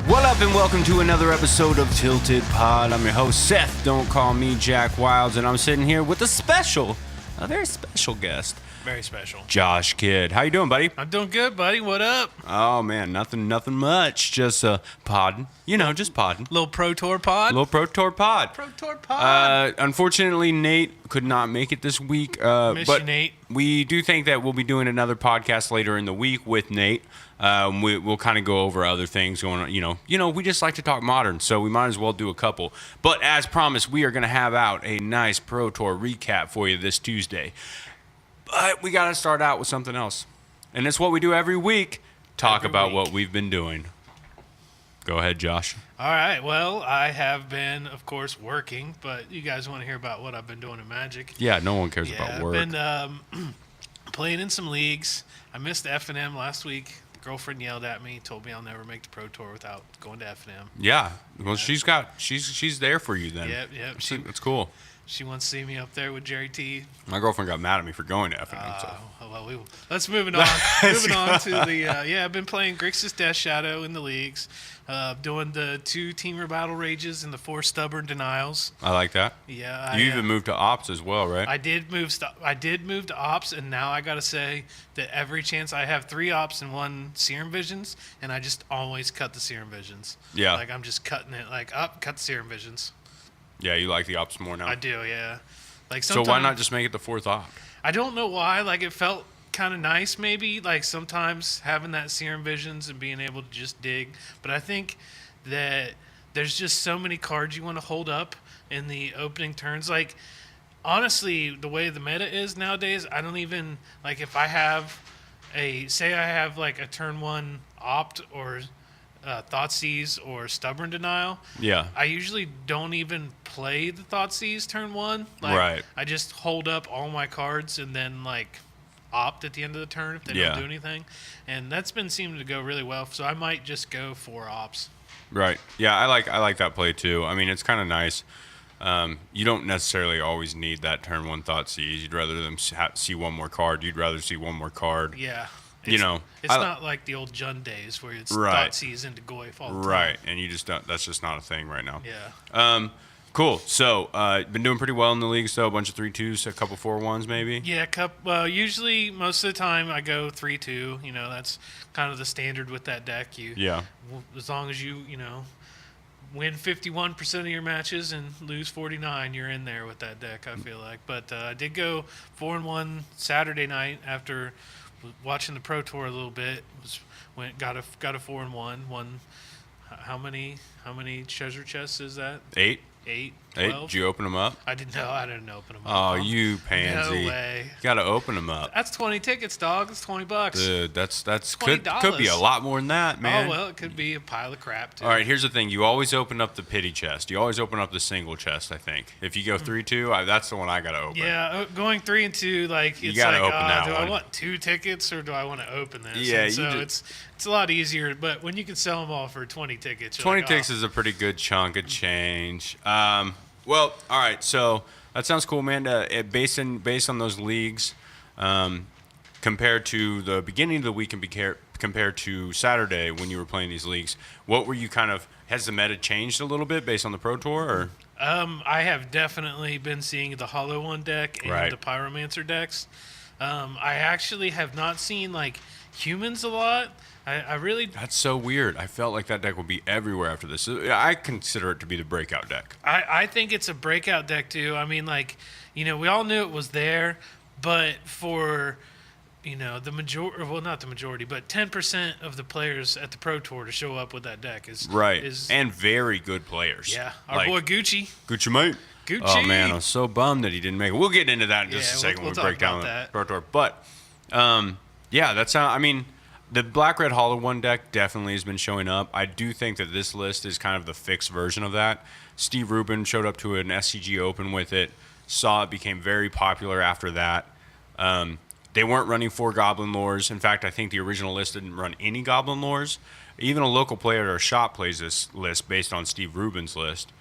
What up, and welcome to another episode of Tilted Pod. I'm your host, Seth. Don't call me Jack Wilds, and I'm sitting here with a very special guest. Very special. Josh Kidd. How you doing, buddy? I'm doing good, buddy. What up? Oh, man, nothing much. Just podding. Just podding. Little Pro Tour pod? Little Pro Tour pod. Pro Tour pod. Unfortunately, Nate could not make it this week. Miss but you, Nate. We do think that we'll be doing another podcast later in the week with Nate. We'll kind of go over other things going on. We just like to talk modern, so we might as well do a couple. But as promised, we are going to have out a nice Pro Tour recap for you this Tuesday. But we got to start out with something else. And it's what we do every week. Talk about what we've been doing. Go ahead, Josh. All right. Well, I have been, of course, working, but you guys want to hear about what I've been doing in Magic? Yeah, no one cares about work. I've been playing in some leagues. I missed F&M last week. The girlfriend yelled at me, told me I'll never make the Pro Tour without going to F&M. Yeah. Well, she's there for you then. Yep. That's cool. She wants to see me up there with Jerry T. My girlfriend got mad at me for going to F&M. Let's move on. Moving on to the I've been playing Grixis Death Shadow in the leagues, doing the 2 Teamer Battle Rages and the 4 Stubborn Denials. I like that. Yeah, you even moved to Ops as well, right? I did move to Ops, and now I gotta say that every chance I have 3 Ops and 1 Serum Visions, and I just always cut the Serum Visions. Yeah, like I'm just cutting it cut the Serum Visions. Yeah, you like the Ops more now. I do, yeah. So why not just make it the 4th Op? I don't know why. Like, it felt kind of nice, maybe. Like, sometimes having that Serum Visions and being able to just dig. But I think that there's just so many cards you want to hold up in the opening turns. Like, honestly, the way the meta is nowadays, I don't even, like, if I have a turn 1 Opt or Thoughtseize or Stubborn Denial. Yeah. I usually don't even play the Thoughtseize turn 1. Right. I just hold up all my cards and then opt at the end of the turn if they don't do anything. And that's been seeming to go really well. So I might just go 4 ops. Right. Yeah, I like that play too. I mean, it's kind of nice. You don't necessarily always need that turn 1 Thoughtseize. You'd rather them see one more card. You'd rather see one more card. Yeah. It's not like the old Jund days where it's Thoughtseize into Goyf all the time. Right, and you just don't. That's just not a thing right now. Yeah. Cool. So, been doing pretty well in the league. So, a bunch of 3-2s, a couple 4-1s, maybe. Yeah, usually most of the time I go 3-2. That's kind of the standard with that deck. As long as you win 51% of your matches and lose 49, you're in there with that deck. I feel like, but I did go 4-1 Saturday night after watching the Pro Tour a little bit. Got a 4-1. Won. How many treasure chests is that? 8. 12? Did you open them up? I didn't open them up. Oh, you pansy! No way. You gotta open them up. That's 20 tickets, dog. That's $20. Dude, that's $20. could be a lot more than that, man. Oh well, it could be a pile of crap too. All right, here's the thing: you always open up the pity chest. You always open up the single chest. I think if you go 3-2, that's the one I gotta open. Yeah, going 3 and 2, you gotta open that do one. I want 2 tickets or do I want to open this? Yeah, it's a lot easier. But when you can sell them all for 20 tickets, 20 tickets is a pretty good chunk of change. Well, all right, so that sounds cool, man. Based on those leagues, compared to the beginning of the week and compared to Saturday when you were playing these leagues, what were you has the meta changed a little bit based on the Pro Tour? Or? I have definitely been seeing the Hollow One deck and the Pyromancer decks. I actually have not seen humans a lot. I really... That's so weird. I felt like that deck would be everywhere after this. I consider it to be the breakout deck. I think it's a breakout deck, too. I mean, we all knew it was there, but for, the majority... Well, not the majority, but 10% of the players at the Pro Tour to show up with that deck is... Right, is, and very good players. Yeah, our boy Gucci. Gucci, mate. Gucci. Oh, man, I'm so bummed that he didn't make it. We'll get into that in just a second when we break down the Pro Tour. But, the Black-Red Hollow One deck definitely has been showing up. I do think that this list is kind of the fixed version of that. Steve Rubin showed up to an SCG Open with it, saw it became very popular after that. They weren't running 4 Goblin Lores. In fact, I think the original list didn't run any Goblin Lores. Even a local player or a shop plays this list based on Steve Rubin's list.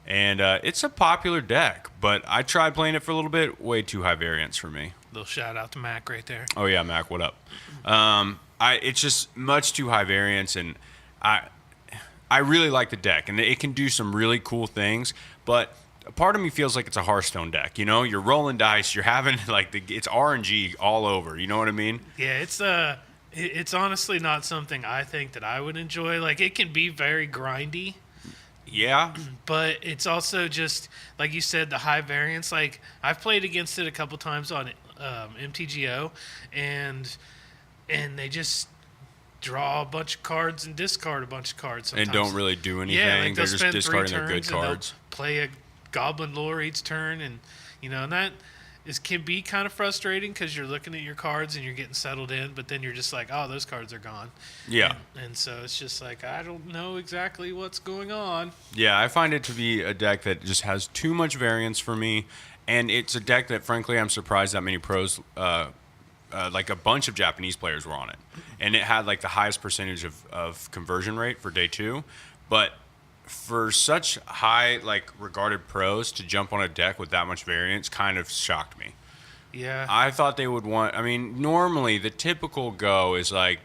And it's a popular deck, but I tried playing it for a little bit. Way too high variance for me. Little shout out to Mac right there. Oh, yeah, Mac, what up? It's just much too high variance, and I really like the deck, and it can do some really cool things, but a part of me feels like it's a Hearthstone deck. You know, you're rolling dice, you're having it's RNG all over. You know what I mean? Yeah, it's honestly not something I think that I would enjoy. Like, it can be very grindy. Yeah. But it's also just, like you said, the high variance. Like, I've played against it a couple times on MTGO, and they just draw a bunch of cards and discard a bunch of cards sometimes. And don't really do anything. Yeah, like they're just discarding their good cards. Play a Goblin Lore each turn, and and that can be kind of frustrating because you're looking at your cards and you're getting settled in, but then you're just like, oh, those cards are gone. Yeah. And so it's just like, I don't know exactly what's going on. Yeah, I find it to be a deck that just has too much variance for me, and it's a deck that, frankly, I'm surprised that many pros, like a bunch of Japanese players were on it. And it had like the highest percentage of conversion rate for day 2, but for such high, like, regarded pros to jump on a deck with that much variance kind of shocked me. Yeah. I thought they would want, I mean, normally the typical go is like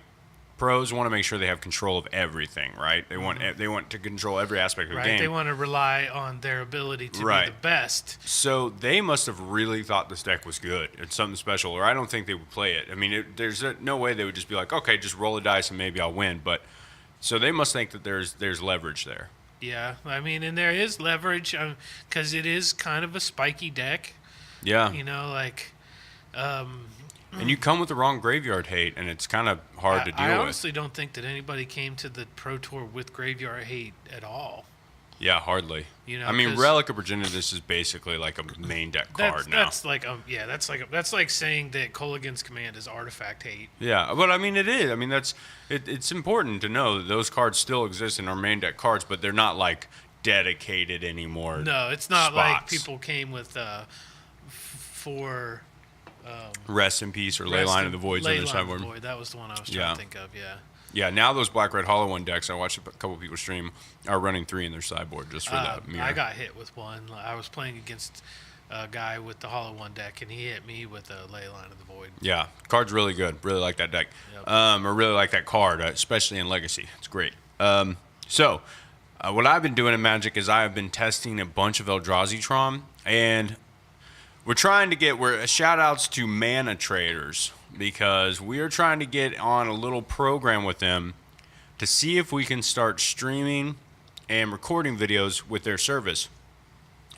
pros want to make sure they have control of everything, right? They want to control every aspect of the game. They want to rely on their ability to be the best. So they must have really thought this deck was good. It's something special, or I don't think they would play it. I mean, there's no way they would just be like, okay, just roll a dice and maybe I'll win. But so they must think that there's leverage there. Yeah, I mean, and there is leverage because it is kind of a spiky deck. Yeah. And you come with the wrong graveyard hate, and it's kind of hard to deal with. I honestly don't think that anybody came to the Pro Tour with graveyard hate at all. Yeah, hardly. I mean, Relic of Progenitus is basically like a main deck card now. That's like saying that Kolaghan's Command is artifact hate. Yeah, but I mean, it is. I mean, it's important to know that those cards still exist in our main deck cards, but they're not like dedicated anymore. No, it's not spots. like people came with Rest in Peace or Leyline of the Void's on their sideboard. That was the one I was trying to think of. Yeah. Yeah, now those Black Red Hollow One decks, I watched a couple people stream, are running 3 in their sideboard just for that mirror. I got hit with one. I was playing against a guy with the Hollow One deck, and he hit me with a Leyline of the Void. Yeah, card's really good. Really like that deck. Yep. Or really like that card, especially in Legacy. It's great. So, what I've been doing in Magic is I've been testing a bunch of Eldrazi Tron, and we're trying to get shout-outs to Mana Traders, because we are trying to get on a little program with them to see if we can start streaming and recording videos with their service.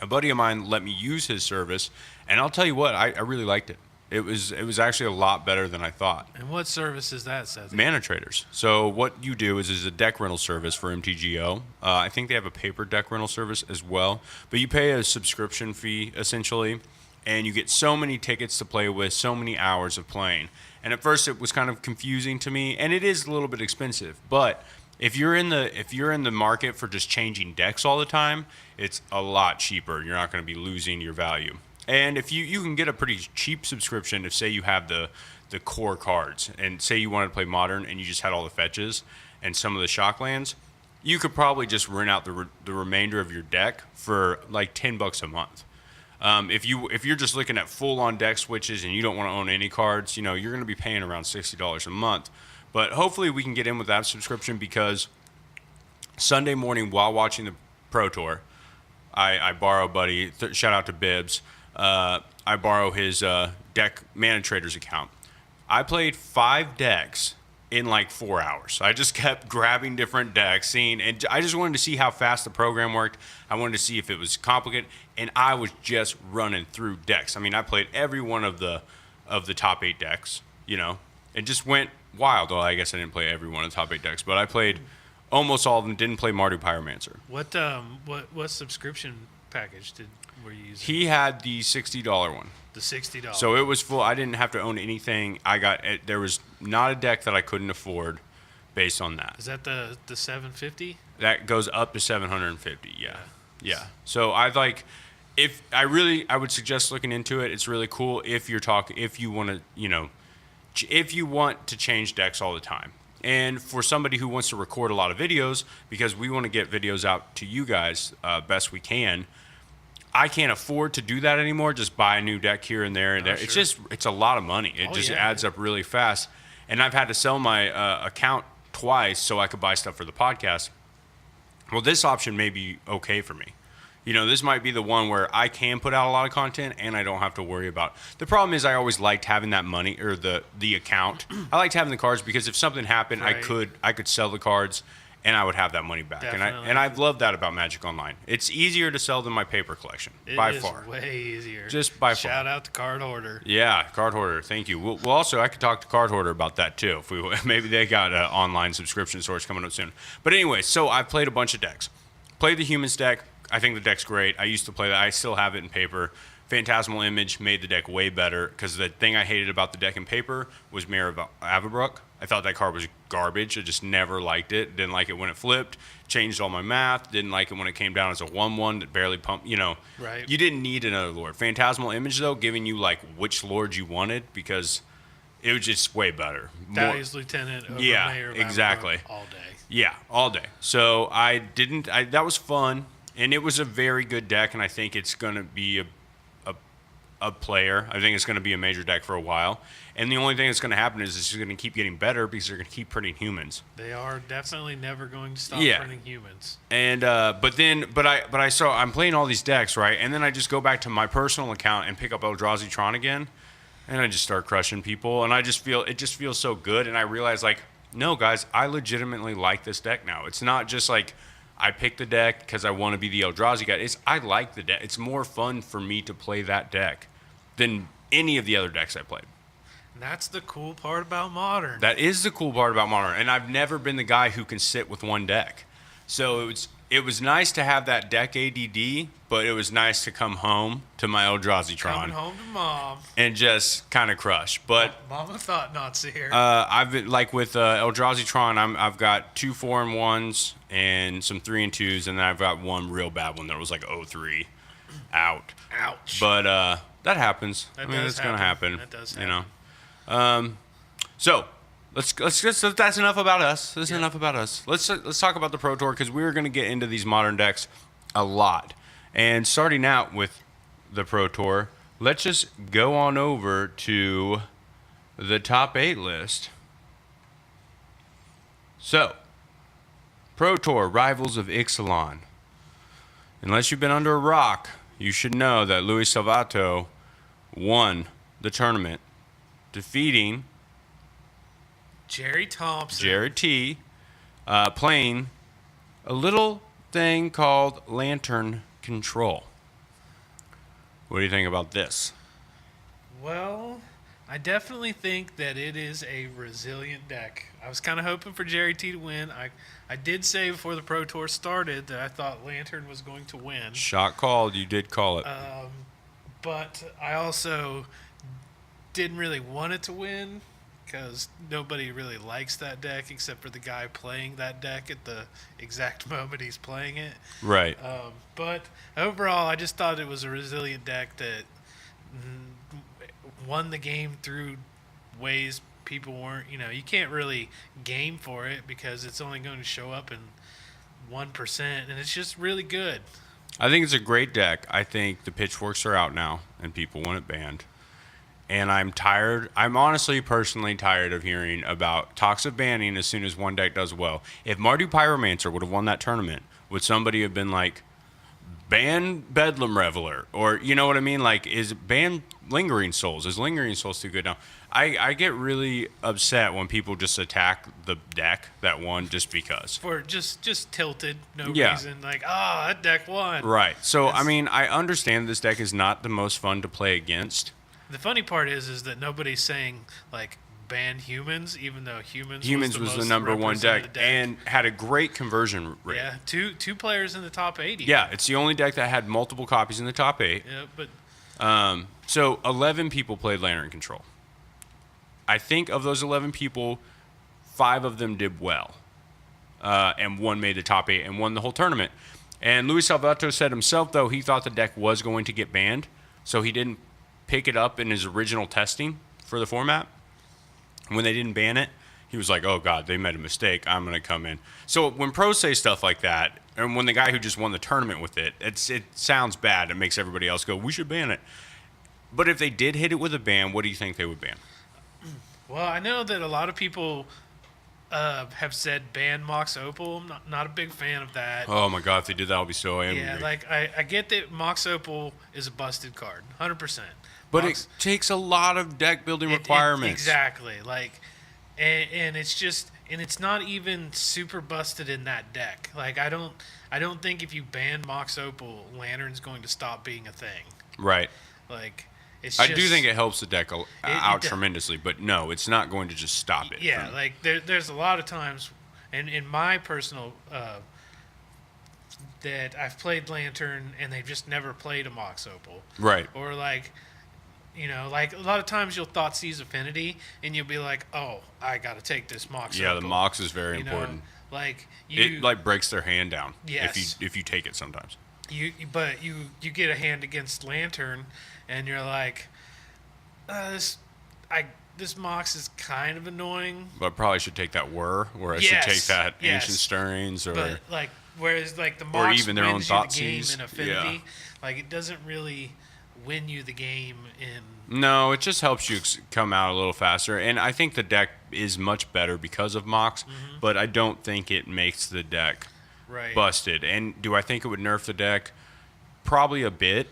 A buddy of mine let me use his service, and I'll tell you what, I really liked it. It was actually a lot better than I thought. And what service is that, Seth? Mana Traders. So what you do is a deck rental service for MTGO. I think they have a paper deck rental service as well, but you pay a subscription fee, essentially, and you get so many tickets to play with, so many hours of playing. And at first it was kind of confusing to me, and it is a little bit expensive. But if you're in the market for just changing decks all the time, it's a lot cheaper. You're not going to be losing your value. And if you can get a pretty cheap subscription if, say, you have the core cards, and say you wanted to play Modern and you just had all the fetches and some of the shock lands, you could probably just rent out the remainder of your deck for like $10 a month. If you're just looking at full-on deck switches and you don't want to own any cards, you're going to be paying around $60 a month. But hopefully we can get in with that subscription, because Sunday morning while watching the Pro Tour, I borrow Buddy. Shout out to Bibbs. I borrow his deck Mana Traders account. I played 5 decks in like 4 hours. I just kept grabbing different decks, and I just wanted to see how fast the program worked. I wanted to see if it was complicated, and I was just running through decks. I mean, I played every one of the top 8 decks, and just went wild. Well, I guess I didn't play every one of the top 8 decks, but I played almost all of them. Didn't play Mardu Pyromancer. What subscription package were you using? He had the $60 one. The $60. So it was full. I didn't have to own anything. There was not a deck that I couldn't afford based on that. Is that the $750? That goes up to $750. Yeah. So I would suggest looking into it. It's really cool if you want to change decks all the time. And for somebody who wants to record a lot of videos, because we want to get videos out to you guys best we can. I can't afford to do that anymore. Just buy a new deck here and there and there. Sure. It's a lot of money. It adds up really fast. And I've had to sell my account twice so I could buy stuff for the podcast. well, this option may be okay for me. This might be the one where I can put out a lot of content and I don't have to worry about. The problem is I always liked having that money or the account. I liked having the cards because if something happened, Right. I could sell the cards and I would have that money back. Definitely. And I've loved that about Magic Online. It's easier to sell than my paper collection by far. It is way easier. Just by far. Shout out to Card Hoarder. Yeah, Card Hoarder. Thank you. Well, also I could talk to Card Hoarder about that too. If we maybe they got an online subscription source coming up soon. But anyway, so I've played a bunch of decks. Played the Humans deck. I think the deck's great. I used to play that. I still have it in paper. Phantasmal Image made the deck way better because the thing I hated about the deck in paper was Mirror of Avabrook. I thought that card was garbage. I just never liked it. Didn't like it when it flipped. Changed all my math. Didn't like it when it came down as a 1/1 that barely pumped. Right. You didn't need another Lord. Phantasmal Image, though, giving you like which Lord you wanted because it was just way better. Dahlia's Lieutenant over Yeah, Mayor of exactly. Avabrook all day. Yeah, all day. So that was fun, and it was a very good deck, and I think it's going to be a player. I think it's going to be a major deck for a while. And the only thing that's going to happen is it's just going to keep getting better because they're going to keep printing humans. They are definitely never going to stop printing humans. And I'm playing all these decks, right? And then I just go back to my personal account and pick up Eldrazi Tron again, and I just start crushing people, and it just feels so good, and I realize like, no guys, I legitimately like this deck now. It's not just like I picked the deck because I want to be the Eldrazi guy. I like the deck. It's more fun for me to play that deck than any of the other decks I played. And that's the cool part about Modern. That is the cool part about Modern. And I've never been the guy who can sit with one deck. So it was nice to have that deck ADD, but it was nice to come home to my Eldrazi Tron. Coming home to Mom. And just kind of crush. But Mama thought not to hear. I've been like with Eldrazi Tron, I've got 2 4-1s and some 3 and 2s, and then I've got one real bad one that was like 0-3 out. Ouch. But that happens. It's gonna happen. That does happen. So let's that's enough about us. That's enough about us. Let's talk about the Pro Tour because we're gonna get into these Modern decks a lot. And starting out with the Pro Tour, let's just go on over to the top 8 list. So, Pro Tour Rivals of IXALAN. Unless you've been under a rock, you should know that Luis Salvato won the tournament, defeating Jerry Thompson. Jared T, playing a little thing called Lantern Control. What do you think about this? Well, I definitely think that it is a resilient deck. I was kind of hoping for Jerry T to win. I did say before the Pro Tour started that I thought Lantern was going to win. Shot called. You did call it. But I also didn't really want it to win because nobody really likes that deck except for the guy playing that deck at the exact moment he's playing it. Right. But overall, I just thought it was a resilient deck that won the game through ways people weren't, you can't really game for it because it's only going to show up in 1%, and it's just really good. I think it's a great deck. I think the pitchforks are out now, and people want it banned. And I'm tired. I'm honestly, personally tired of hearing about talks of banning as soon as one deck does well. If Mardu Pyromancer would have won that tournament, would somebody have been like, ban Bedlam Reveler? Or, you know what I mean? Like, is ban Lingering Souls? Is Lingering Souls too good now? I get really upset when people just attack the deck that won just because. For just tilted, no reason. Like, that deck won. Right. So, I mean, I understand this deck is not the most fun to play against. The funny part is that nobody's saying, like, ban humans, even though humans was the number one deck and had a great conversion rate. Yeah, two players in the top 80. Yeah, it's the only deck that had multiple copies in the top 8. Yeah, but so 11 people played Lantern Control. I think of those 11 people, 5 of them did well, and one made the top 8 and won the whole tournament. And Luis Salvato said himself, though, he thought the deck was going to get banned, so he didn't pick it up in his original testing for the format. When they didn't ban it, he was like, oh, God, they made a mistake. I'm going to come in. So when pros say stuff like that, and when the guy who just won the tournament with it, it sounds bad. It makes everybody else go, we should ban it. But if they did hit it with a ban, what do you think they would ban? Well, I know that a lot of people have said ban Mox Opal. I'm not a big fan of that. Oh my god, if they did that, I'll be so angry. Yeah, like I get that Mox Opal is a busted card, 100%. But it takes a lot of deck building requirements. Exactly. Like, and it's just, and it's not even super busted in that deck. Like, I don't think if you ban Mox Opal, Lantern's going to stop being a thing. Right. Like, it's I do think it helps the deck out tremendously, but no, it's not going to just stop it. Yeah, like there's a lot of times, and in my personal that I've played Lantern and they've just never played a Mox Opal. Right. Or like, like a lot of times you'll Thoughtseize Affinity and you'll be like, oh, I got to take this Mox Opal. Yeah, the Mox is very important. Like it like breaks their hand down. Yes. If you take it sometimes. But you get a hand against Lantern, and you're like, this Mox is kind of annoying. But I probably should take that or I should take that Ancient Stirrings, or but like whereas like the Mox or even their own wins you the game Thoughtseize. in Affinity, like it doesn't really win you the game in. No, it just helps you come out a little faster, and I think the deck is much better because of Mox, but I don't think it makes the deck busted. And do I think it would nerf the deck? Probably a bit,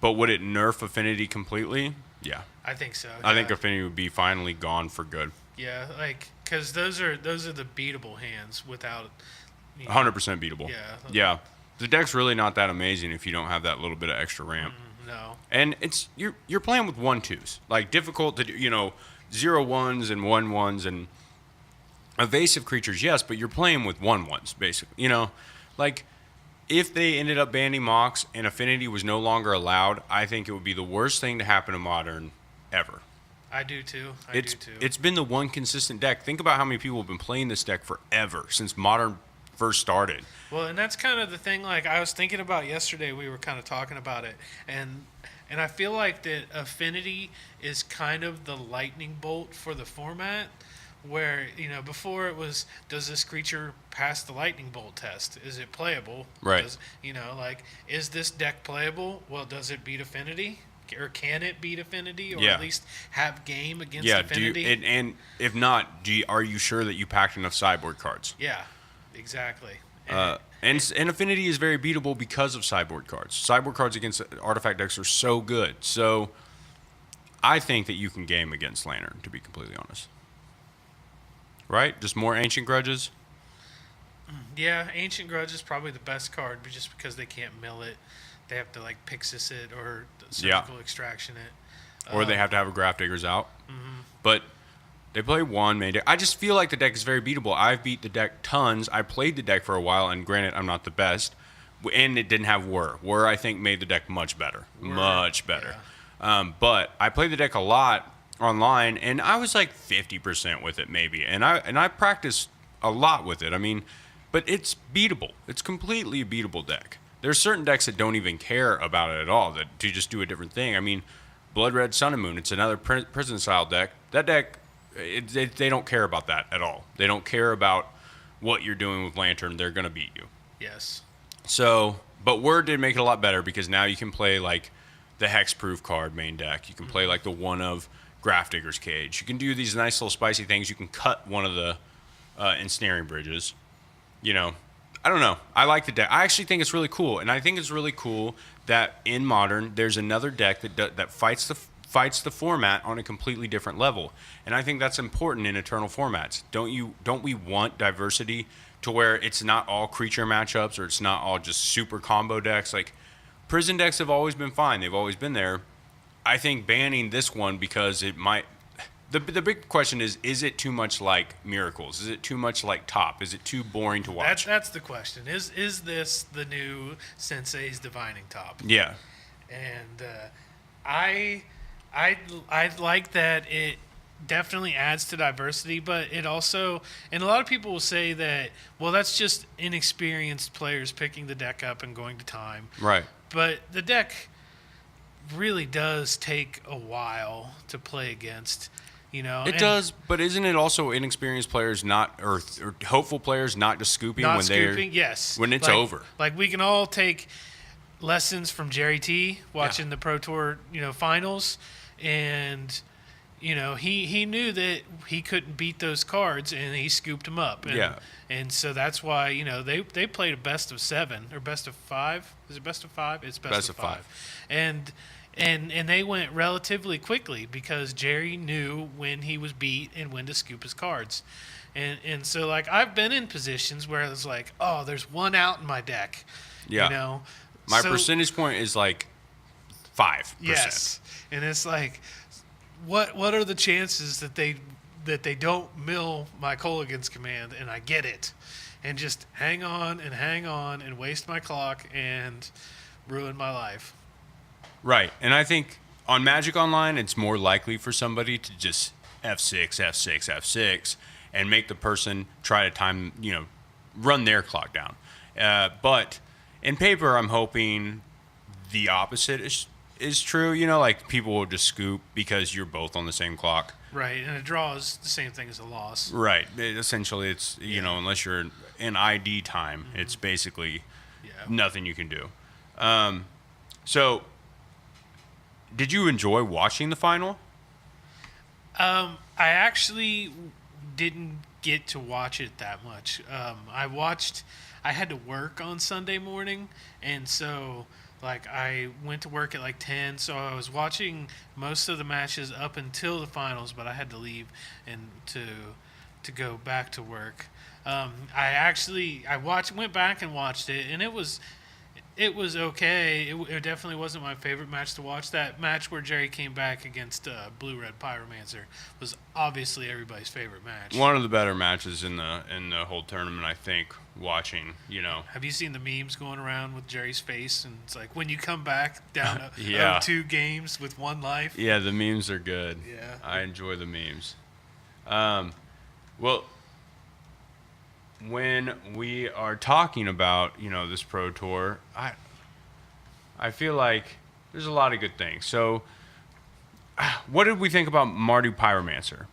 but would it nerf Affinity completely? Yeah. I think so. I think Affinity would be finally gone for good. Yeah, like because those are the beatable hands without. 100% beatable. Yeah. Yeah. The deck's really not that amazing if you don't have that little bit of extra ramp. No. And it's you're playing with 1/2s, like difficult to do, 0/1s and 1/1s and evasive creatures, yes, but you're playing with 1/1s basically. Like if they ended up banning Mox and Affinity was no longer allowed, I think it would be the worst thing to happen to Modern ever. I do too. It's been the one consistent deck. Think about how many people have been playing this deck forever since Modern first started. Well, and that's kind of the thing. Like I was thinking about yesterday, we were kind of talking about it, and I feel like that Affinity is kind of the lightning bolt for the format. Where before it was, does this creature pass the lightning bolt test? Is it playable? Right. Is this deck playable? Well, does it beat Affinity? Or can it beat Affinity, or Yeah. at least have game against Yeah, Affinity? and if not, are you sure that you packed enough sideboard cards? Yeah, exactly. And Affinity is very beatable because of sideboard cards. Sideboard cards against artifact decks are so good. So I think that you can game against Lantern, to be completely honest. Right? Just more Ancient Grudges? Yeah, Ancient Grudge is probably the best card, but just because they can't mill it. They have to like Pixis it or surgical extraction it. Or they have to have a Grafdigger's out. But they play one main deck. I just feel like the deck is very beatable. I've beat the deck tons. I played the deck for a while, and granted, I'm not the best. And it didn't have Whir. Whir, I think, made the deck much better. Much better. Yeah. But I played the deck a lot online, and I was like 50% with it maybe. And I practiced a lot with it. I mean, but it's beatable. It's completely a beatable deck. There's certain decks that don't even care about it at all, that to just do a different thing. I mean, Blood Red Sun and Moon, it's another prison-style deck. That deck, they don't care about that at all. They don't care about what you're doing with Lantern. They're going to beat you. Yes. So, but Word did make it a lot better because now you can play, like, the Hexproof card main deck. You can play, like, the one of Grafdigger's Cage. You can do these nice little spicy things. You can cut one of the Ensnaring Bridges. I don't know. I like the deck. I actually think it's really cool, and I think it's really cool that in Modern there's another deck that fights the format on a completely different level, and I think that's important in Eternal formats. Don't we want diversity to where it's not all creature matchups or it's not all just super combo decks? Like prison decks have always been fine. They've always been there. I think banning this one because it might. The big question is it too much like Miracles? Is it too much like Top? Is it too boring to watch? That's the question. Is this the new Sensei's Divining Top? Yeah. And I like that it definitely adds to diversity, but it also, and a lot of people will say that, well, that's just inexperienced players picking the deck up and going to time. Right. But the deck really does take a while to play against. It does, but isn't it also inexperienced players or hopeful players not just scooping not when scooping, yes. when it's over? Like we can all take lessons from Jerry T watching the Pro Tour, finals, and he knew that he couldn't beat those cards, and he scooped them up. And, and so that's why they played a best of 7 or best of 5. Is it best of 5? It's best of 5. And they went relatively quickly because Jerry knew when he was beat and when to scoop his cards. And so, like, I've been in positions where it's like, oh, there's one out in my deck. Yeah. My percentage point is like 5%. Yes. And it's like, what are the chances that they don't mill my Colligan's command and I get it and just hang on and waste my clock and ruin my life? Right. And I think on Magic Online, it's more likely for somebody to just F6, F6, F6 and make the person try to run their clock down. But in paper, I'm hoping the opposite is true. Like people will just scoop because you're both on the same clock. Right, and a draw is the same thing as a loss. Right. Essentially, it's, unless you're in ID time, it's basically nothing you can do. So, did you enjoy watching the final? I actually didn't get to watch it that much. I had to work on Sunday morning, and so I went to work at 10, so I was watching most of the matches up until the finals, but I had to leave and to go back to work. Went back and watched it, and it was okay. It definitely wasn't my favorite match to watch. That match where Jerry came back against Blue Red Pyromancer was obviously everybody's favorite match. One of the better matches in the whole tournament, I think. Watching, Have you seen the memes going around with Jerry's face? And it's like, when you come back down to 2 games with 1 life. Yeah, the memes are good. Yeah, I enjoy the memes. Well, when we are talking about, this Pro Tour, I feel like there's a lot of good things. So, what did we think about Mardu Pyromancer,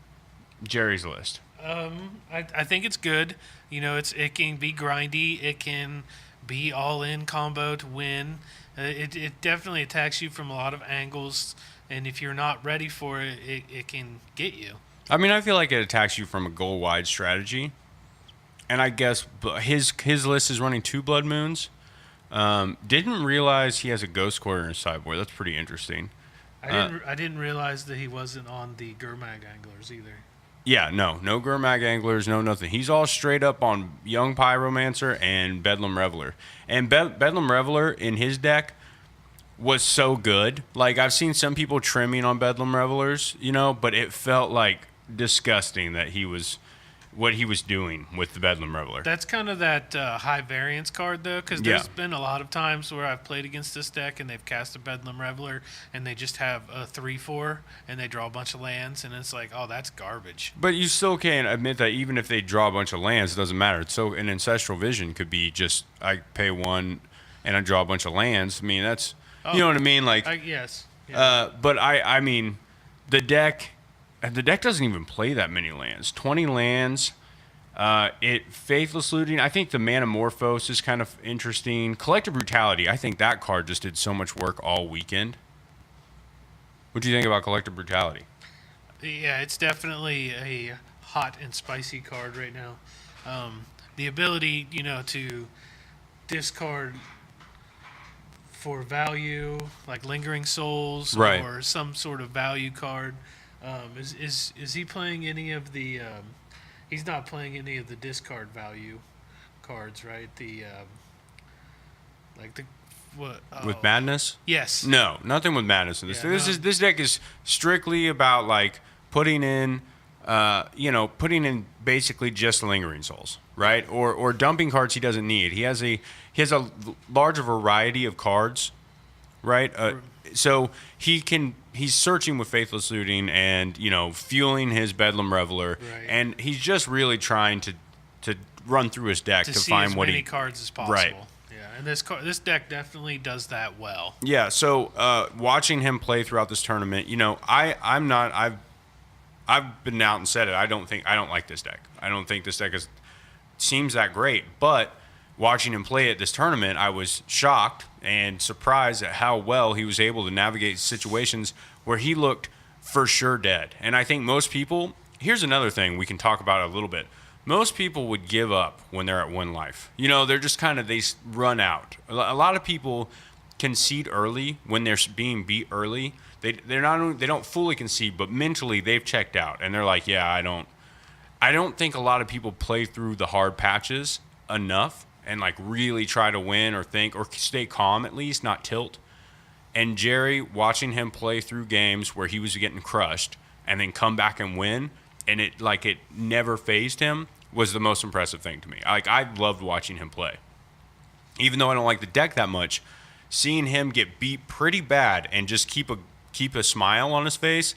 Jerry's list? I think it's good. It can be grindy. It can be all-in combo to win. It definitely attacks you from a lot of angles, and if you're not ready for it, it can get you. I mean, I feel like it attacks you from a goal-wide strategy. And I guess his list is running 2 Blood Moons. Didn't realize he has a Ghost Quarter in his sideboard. That's pretty interesting. I didn't realize that he wasn't on the Gurmag Anglers either. Yeah, no Gurmag Anglers, no nothing. He's all straight up on Young Pyromancer and Bedlam Reveler. And Bedlam Reveler in his deck was so good. Like, I've seen some people trimming on Bedlam Revelers, but it felt like disgusting that what he was doing with the Bedlam Reveler. That's kind of that high variance card, though, because there's been a lot of times where I've played against this deck and they've cast a Bedlam Reveler and they just have a 3/4 and they draw a bunch of lands, and it's like, oh, that's garbage. But you still can't admit that even if they draw a bunch of lands, it doesn't matter. So an Ancestral Vision could be just, I pay 1 and I draw a bunch of lands. I mean, that's, you know what I mean? Like, yes. Yeah. But I mean, the deck doesn't even play that many lands. 20 lands. Faithless Looting. I think the Manamorphose is kind of interesting. Collective Brutality. I think that card just did so much work all weekend. What do you think about Collective Brutality? Yeah, it's definitely a hot and spicy card right now. The ability, to discard for value, like Lingering Souls, right, or some sort of value card. Is he playing any of the? He's not playing any of the discard value cards, right? With Madness? Yes. No, nothing with Madness in this. This deck is strictly about putting in, putting in basically just Lingering Souls, right? Or dumping cards he doesn't need. He has a larger variety of cards, right? So he's searching with Faithless Looting and, fueling his Bedlam Reveler. Right. And he's just really trying to run through his deck to find what he... as many cards as possible. Right. Yeah, and this deck definitely does that well. Yeah, so watching him play throughout this tournament, I've been out and said it. I don't like this deck. I don't think this deck seems that great, but watching him play at this tournament, I was shocked and surprised at how well he was able to navigate situations where he looked for sure dead. And I think most people, here's another thing we can talk about a little bit. Most people would give up when they're at one life. You know, they're just kind of, they run out. A lot of people concede early when they're being beat early. They don't fully concede, but mentally they've checked out. And they're like, yeah, I don't think a lot of people play through the hard patches enough and like really try to win or think or stay calm at least, not tilt. And Jerry, watching him play through games where he was getting crushed and then come back and win, and it never fazed him, was the most impressive thing to me. Like, I loved watching him play. Even though I don't like the deck that much, seeing him get beat pretty bad and just keep a smile on his face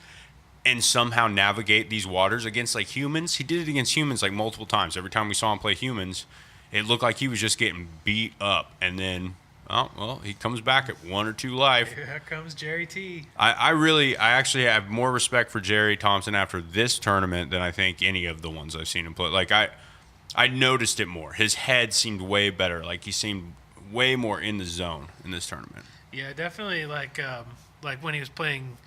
and somehow navigate these waters against like humans. He did it against humans like multiple times. Every time we saw him play humans, it looked like he was just getting beat up. And then, oh, well, he comes back at 1 or 2 life. Here comes Jerry T. I actually have more respect for Jerry Thompson after this tournament than I think any of the ones I've seen him play. Like, I noticed it more. His head seemed way better. Like, he seemed way more in the zone in this tournament. Yeah, definitely. Like when he was playing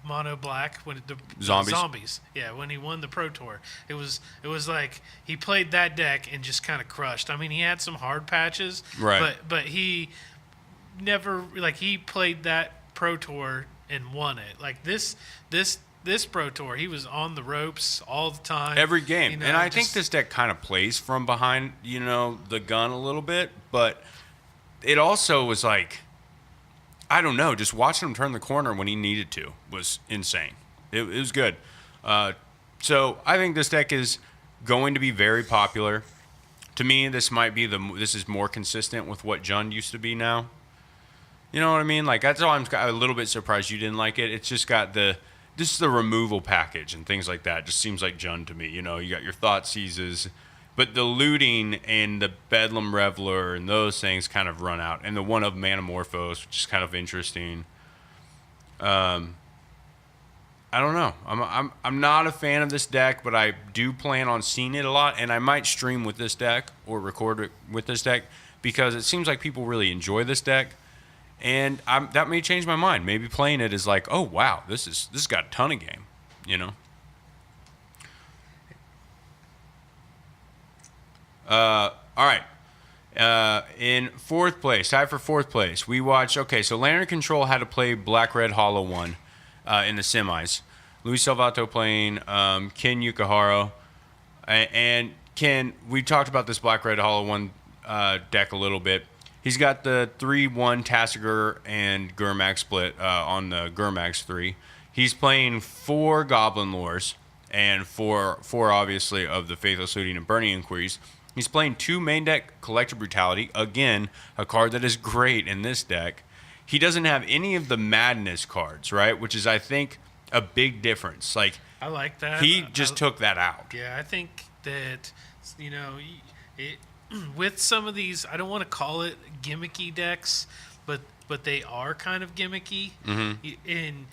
Mono Black, when the zombies. Yeah, when he won the Pro Tour, it was like he played that deck and just kind of crushed. I mean, he had some hard patches, right? But he never, like, he played that Pro Tour and won it. Like this Pro Tour, he was on the ropes all the time, every game. You know, and I think this deck kind of plays from behind, you know, the gun a little bit, but it also was like, I don't know, just watching him turn the corner when he needed to was insane. It was good. So I think this deck is going to be very popular. To me, this is more consistent with what Jund used to be now. You know what I mean? Like, that's all. I'm a little bit surprised you didn't like it. It's just got the removal package and things like that. It just seems like Jund to me. You know, you got your Thought Seizes, but the looting and the Bedlam Reveler and those things kind of run out. And the one of Manamorphose, which is kind of interesting. I don't know. I'm not a fan of this deck, but I do plan on seeing it a lot, and I might stream with this deck or record it with this deck because it seems like people really enjoy this deck, and that may change my mind. Maybe playing it is like, oh wow, this has got a ton of game, you know. All right. In fourth place, tied for fourth place, we watched. Okay, so Lantern Control had to play Black Red Hollow 1 in the semis. Luis Salvato playing Ken Yukihara. And Ken, we talked about this Black Red Hollow 1 deck a little bit. He's got the 3-1 Tassiger and Gurmag split on the Gurmags 3. He's playing 4 Goblin Lores and four obviously of the Faithless Looting and Burning Inquiries. He's playing 2 main deck Collector Brutality. Again, a card that is great in this deck. He doesn't have any of the Madness cards, right? Which is, I think, a big difference. Like, I like that. He just took that out. Yeah, I think that, you know, with some of these, I don't want to call it gimmicky decks, but they are kind of gimmicky. Mm-hmm.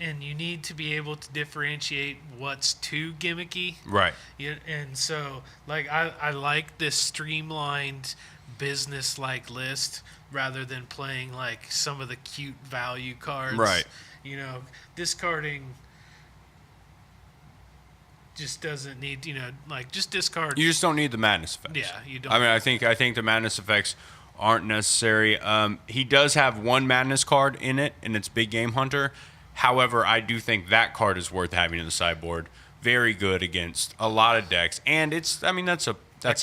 And you need to be able to differentiate what's too gimmicky. Right. And so, like, I like this streamlined business-like list rather than playing, like, some of the cute value cards. Right. You know, discarding just doesn't need, you know, like, just discard. You just don't need the Madness effects. Yeah, you don't. I mean, I think the Madness effects aren't necessary. He does have 1 Madness card in it, and it's Big Game Hunter. However, I do think that card is worth having in the sideboard. Very good against a lot of decks, and that's a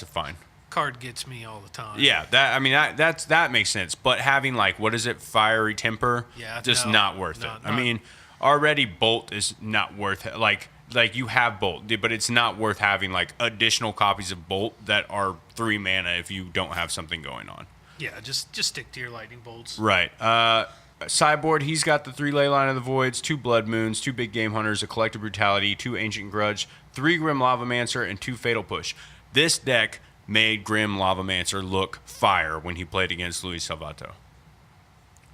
fine card. Gets me all the time. Yeah, that makes sense. But having, like, what is it, Fiery Temper? Yeah, just not worth it. I mean, already Bolt is not worth it. Like you have Bolt, but it's not worth having, like, additional copies of Bolt that are 3 mana if you don't have something going on. Yeah, just stick to your Lightning Bolts. Right. Sideboard, he's got the 3 Leyline of the Voids, 2 Blood Moons, 2 Big Game Hunters, a Collective Brutality, 2 Ancient Grudge, 3 Grim Lavamancer, and 2 Fatal Push. This deck made Grim Lavamancer look fire when he played against Luis Salvato.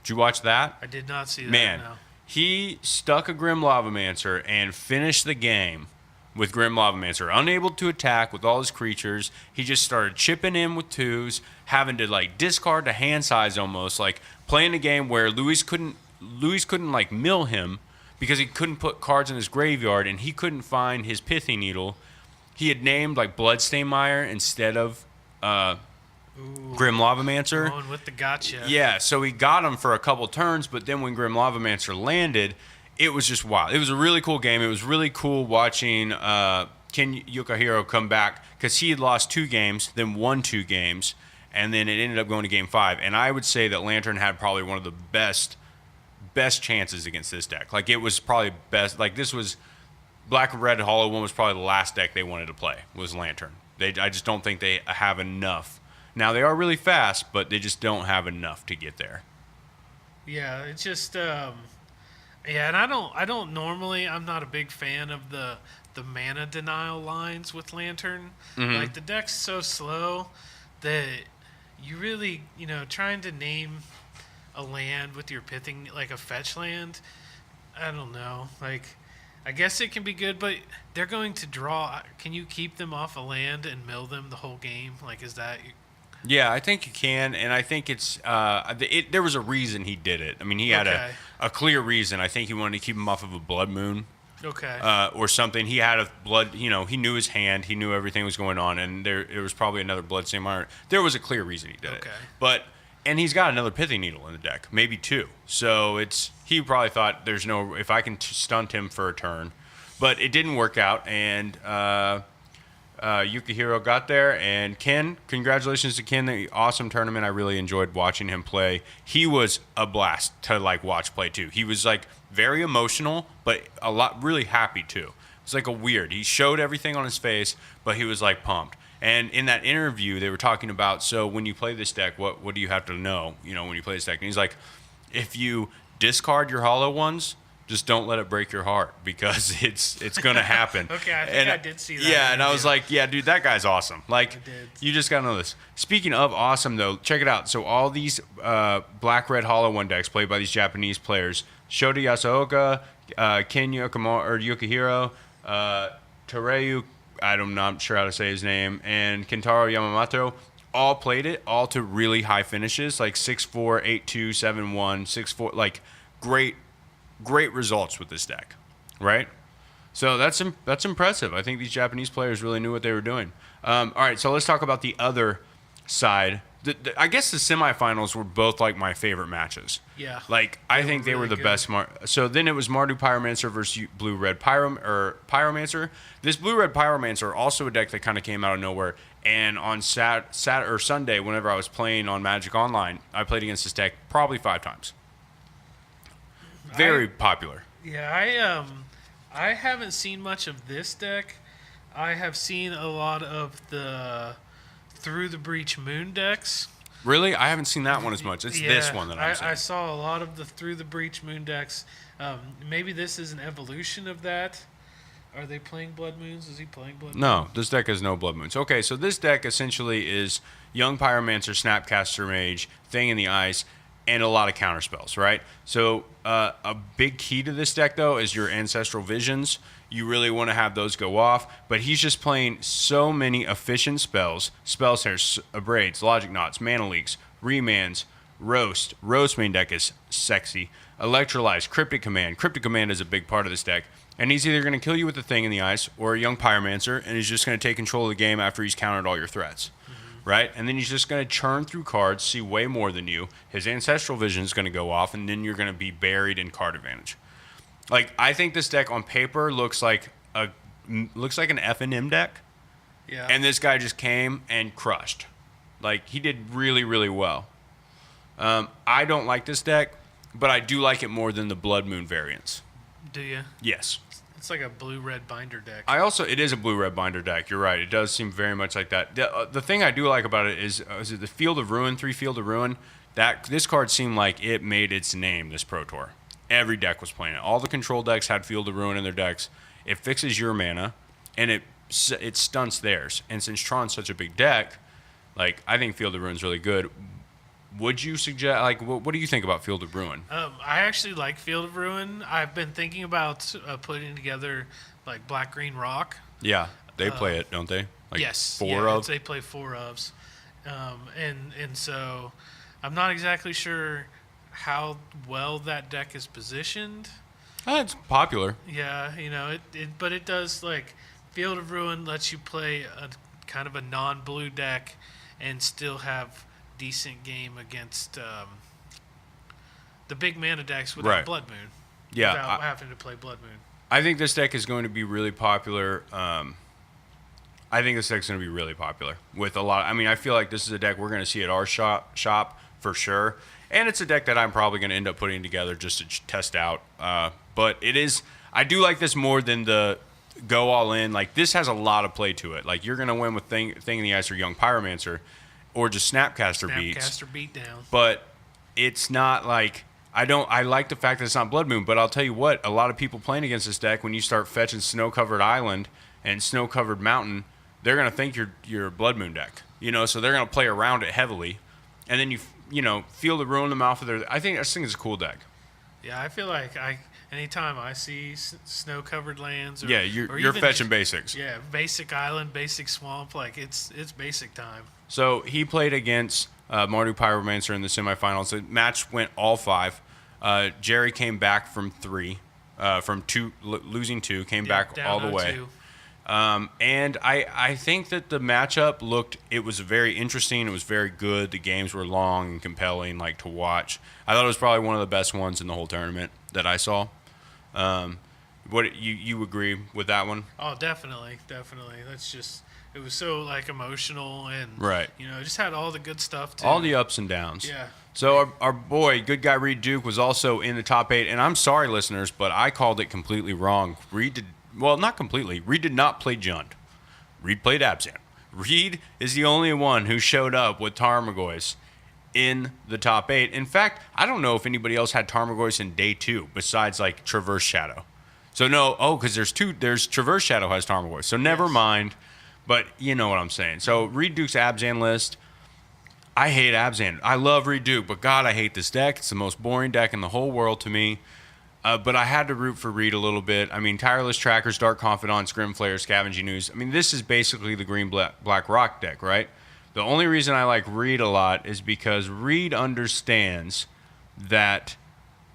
Did you watch that? I did not see that. Man, no. He stuck a Grim Lavamancer and finished the game with Grim Lavamancer, unable to attack with all his creatures. He just started chipping in with 2s, having to, like, discard to hand size almost, like playing a game where Luis couldn't Luis couldn't like mill him because he couldn't put cards in his graveyard and he couldn't find his Pithy Needle. He had named like Bloodstainmire instead of Grim Lavamancer. Going with the gotcha. Yeah, so he got him for a couple turns, but then when Grim Lavamancer landed, it was just wild. It was a really cool game. It was really cool watching Ken Yukihiro come back because he had lost 2 games, then won 2 games, and then it ended up going to Game 5. And I would say that Lantern had probably one of the best chances against this deck. Like, it was probably best. Like, this was Black Red Hollow One was probably the last deck they wanted to play was Lantern. I just don't think they have enough. Now, they are really fast, but they just don't have enough to get there. Yeah, it's just and I don't normally, I'm not a big fan of the mana denial lines with Lantern. Mm-hmm. Like, the deck's so slow that you really, trying to name a land with your pithing, like a fetch land, I don't know. Like, I guess it can be good, but they're going to draw. Can you keep them off a land and mill them the whole game? Like, is that... Yeah, I think you can, and I think it's there was a reason he did it. I mean, he had a clear reason. I think he wanted to keep him off of a Blood Moon. Okay. Or something. He had a blood, he knew his hand. He knew everything was going on, and there was probably another Bloodstainmire. There was a clear reason he did it. And he's got another Pithy Needle in the deck, maybe 2. So he probably thought there's no, if I can stunt him for a turn. But it didn't work out, and Yukihiro got there. And Ken, congratulations to Ken. The awesome tournament. I really enjoyed watching him play. He was a blast to watch play too. He was very emotional, but really happy too. It's a weird. He showed everything on his face, but he was pumped. And in that interview, they were talking about, so when you play this deck, what do you have to know, when you play this deck? And he's like, if you discard your hollow ones, just don't let it break your heart because it's going to happen. Okay, I think I did see that. Yeah, and I was like, yeah, dude, that guy's awesome. You just got to know this. Speaking of awesome, though, check it out. So all these Black Red Hollow One decks played by these Japanese players, Shota Yasuoka, Ken Yukihiro, Tereyu, I'm not sure how to say his name, and Kentaro Yamamoto, all played it, all to really high finishes, 6-4, 8-2, 7-1, 6-4, great results with this deck, right? So that's impressive. I think these Japanese players really knew what they were doing. All right, so let's talk about the other side. I guess the semifinals were both my favorite matches. Yeah. I think they were the best. So then it was Mardu Pyromancer versus Blue Red Pyromancer. This Blue Red Pyromancer, also a deck that kind of came out of nowhere. And on Sunday, whenever I was playing on Magic Online, I played against this deck probably 5 times. Very popular. Yeah, I haven't seen much of this deck. I have seen a lot of the Through the Breach Moon decks. Really? I haven't seen that one as much. It's this one that I'm seeing. I saw a lot of the Through the Breach Moon decks. Maybe this is an evolution of that. Are they playing Blood Moons? Is he playing Blood Moons? No, this deck has no Blood Moons. Okay, so this deck essentially is Young Pyromancer, Snapcaster Mage, Thing in the Ice, and a lot of counter spells, right? So a big key to this deck, though, is your Ancestral Visions. You really want to have those go off, but he's just playing so many efficient spells. Spell Snares, Abrades, Logic Knots, Mana Leaks, Remands, Roast. Roast main deck is sexy. Electrolyze, Cryptic Command. Cryptic Command is a big part of this deck. And he's either going to kill you with the Thing in the Ice or a Young Pyromancer, and he's just going to take control of the game after he's countered all your threats. Right? And then he's just going to churn through cards, see way more than you. His Ancestral Vision is going to go off, and then you're going to be buried in card advantage. I think this deck on paper looks like an F&M deck. Yeah. And this guy just came and crushed. He did really, really well. I don't like this deck, but I do like it more than the Blood Moon variants. Do you? Yes. It's like a blue-red binder deck. It is a blue-red binder deck. You're right. It does seem very much like that. The thing I do like about it is it the Field of Ruin, 3 Field of Ruin? This card seemed like it made its name this Pro Tour. Every deck was playing it. All the control decks had Field of Ruin in their decks. It fixes your mana, and it stunts theirs. And since Tron's such a big deck, I think Field of Ruin's really good. Would you suggest, what do you think about Field of Ruin? I actually like Field of Ruin. I've been thinking about putting together, Black-Green Rock. Yeah, they play it, don't they? Yes. Four of? They play 4 ofs. And so I'm not exactly sure how well that deck is positioned. It's popular. Yeah, but it does, like, Field of Ruin lets you play a kind of a non-blue deck and still have decent game against the big mana decks without Blood Moon. Yeah, without having to play Blood Moon. I think this deck is going to be really popular. I think this deck's going to be really popular with a lot. I mean, I feel like this is a deck we're going to see at our shop for sure. And it's a deck that I'm probably going to end up putting together just to test out. But it is, I do like this more than the go all in. Like, this has a lot of play to it. Like, you're going to win with Thing in the Ice or Young Pyromancer or just Snapcaster Beats. Snapcaster Beatdown. But it's not like, I like the fact that it's not Blood Moon, but I'll tell you what, a lot of people playing against this deck, when you start fetching Snow-Covered Island and Snow-Covered Mountain, they're going to think you're a Blood Moon deck. So they're going to play around it heavily. And then Feel the Ruin them off of their... I think this thing is a cool deck. Yeah, I feel like anytime I see snow-covered lands... you're fetching basics. Yeah, basic island, basic swamp, like it's basic time. So he played against Mardu Pyromancer in the semifinals. The match went all 5. Jerry came back from 3, from 2, losing 2, came back all the way. 2. And I think that the matchup it was very interesting. It was very good. The games were long and compelling, like, to watch. I thought it was probably one of the best ones in the whole tournament that I saw. What you agree with that one? Oh, definitely. That's just, it was so, like, emotional and it just had all the good stuff too. All the ups and downs. Yeah. So our boy, good guy Reed Duke, was also in the top 8, and I'm sorry, listeners, but I called it completely wrong. Well, not completely. Reed did not play Jund. Reed played Abzan. Reed is the only one who showed up with Tarmogoyf in the top 8. In fact, I don't know if anybody else had Tarmogoyf in day 2 besides, like, Traverse Shadow. So, no, because there's 2. There's Traverse Shadow has Tarmogoyf. So, never mind. But you know what I'm saying. So, Reed Duke's Abzan list. I hate Abzan. I love Reed Duke, but God, I hate this deck. It's the most boring deck in the whole world to me. But I had to root for Reed a little bit. I mean, Tireless Trackers, Dark Confidants, Grim Flayer, Scavenging Ooze. I mean, this is basically the Green Black Rock deck, right? The only reason I like Reed a lot is because Reed understands that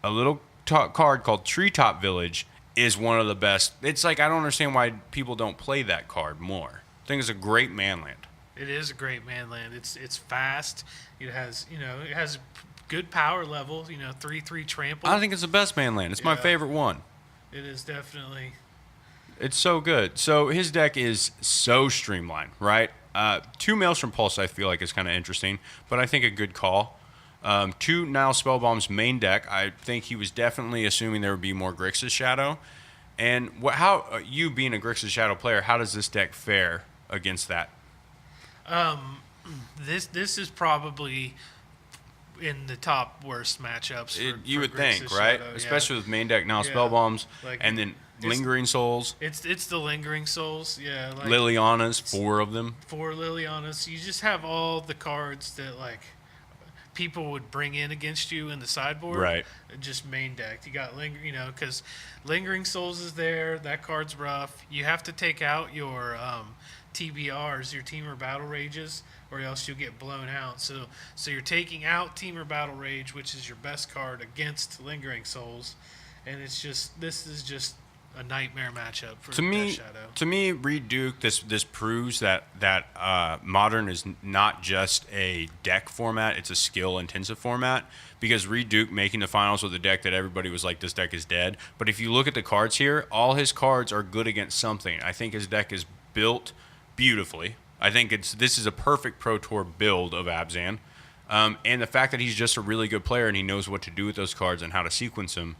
a little card called Treetop Village is one of the best. It's like, I don't understand why people don't play that card more. I think it's a great manland. It is a great manland. It's fast. It has good power level, 3/3 trample. I think it's the best manland. It's my favorite one. It is definitely. It's so good. So his deck is so streamlined, right? 2 Maelstrom Pulse I feel like is kind of interesting, but I think a good call. 2 Nile Spellbomb's main deck. I think he was definitely assuming there would be more Grixis Shadow. And how you being a Grixis Shadow player, how does this deck fare against that? This is probably in the top worst matchups. You would Grixis think, right? Shadow, Especially with main deck now Spellbombs, and then Lingering Souls. It's the Lingering Souls, yeah. Like, Lilianas, 4 of them. 4 Lilianas. You just have all the cards that, like, people would bring in against you in the sideboard. Right. Just main deck. You got because Lingering Souls is there. That card's rough. You have to take out your TBRs, your Teamer Battle Rages, or else you'll get blown out. So you're taking out Teamer Battle Rage, which is your best card against Lingering Souls, and this is just a nightmare matchup for Death Shadow. To me, Reed Duke, this proves that Modern is not just a deck format; it's a skill-intensive format. Because Reed Duke making the finals with a deck that everybody was like, this deck is dead. But if you look at the cards here, all his cards are good against something. I think his deck is built beautifully. I think this is a perfect Pro Tour build of Abzan. And the fact that he's just a really good player and he knows what to do with those cards and how to sequence them,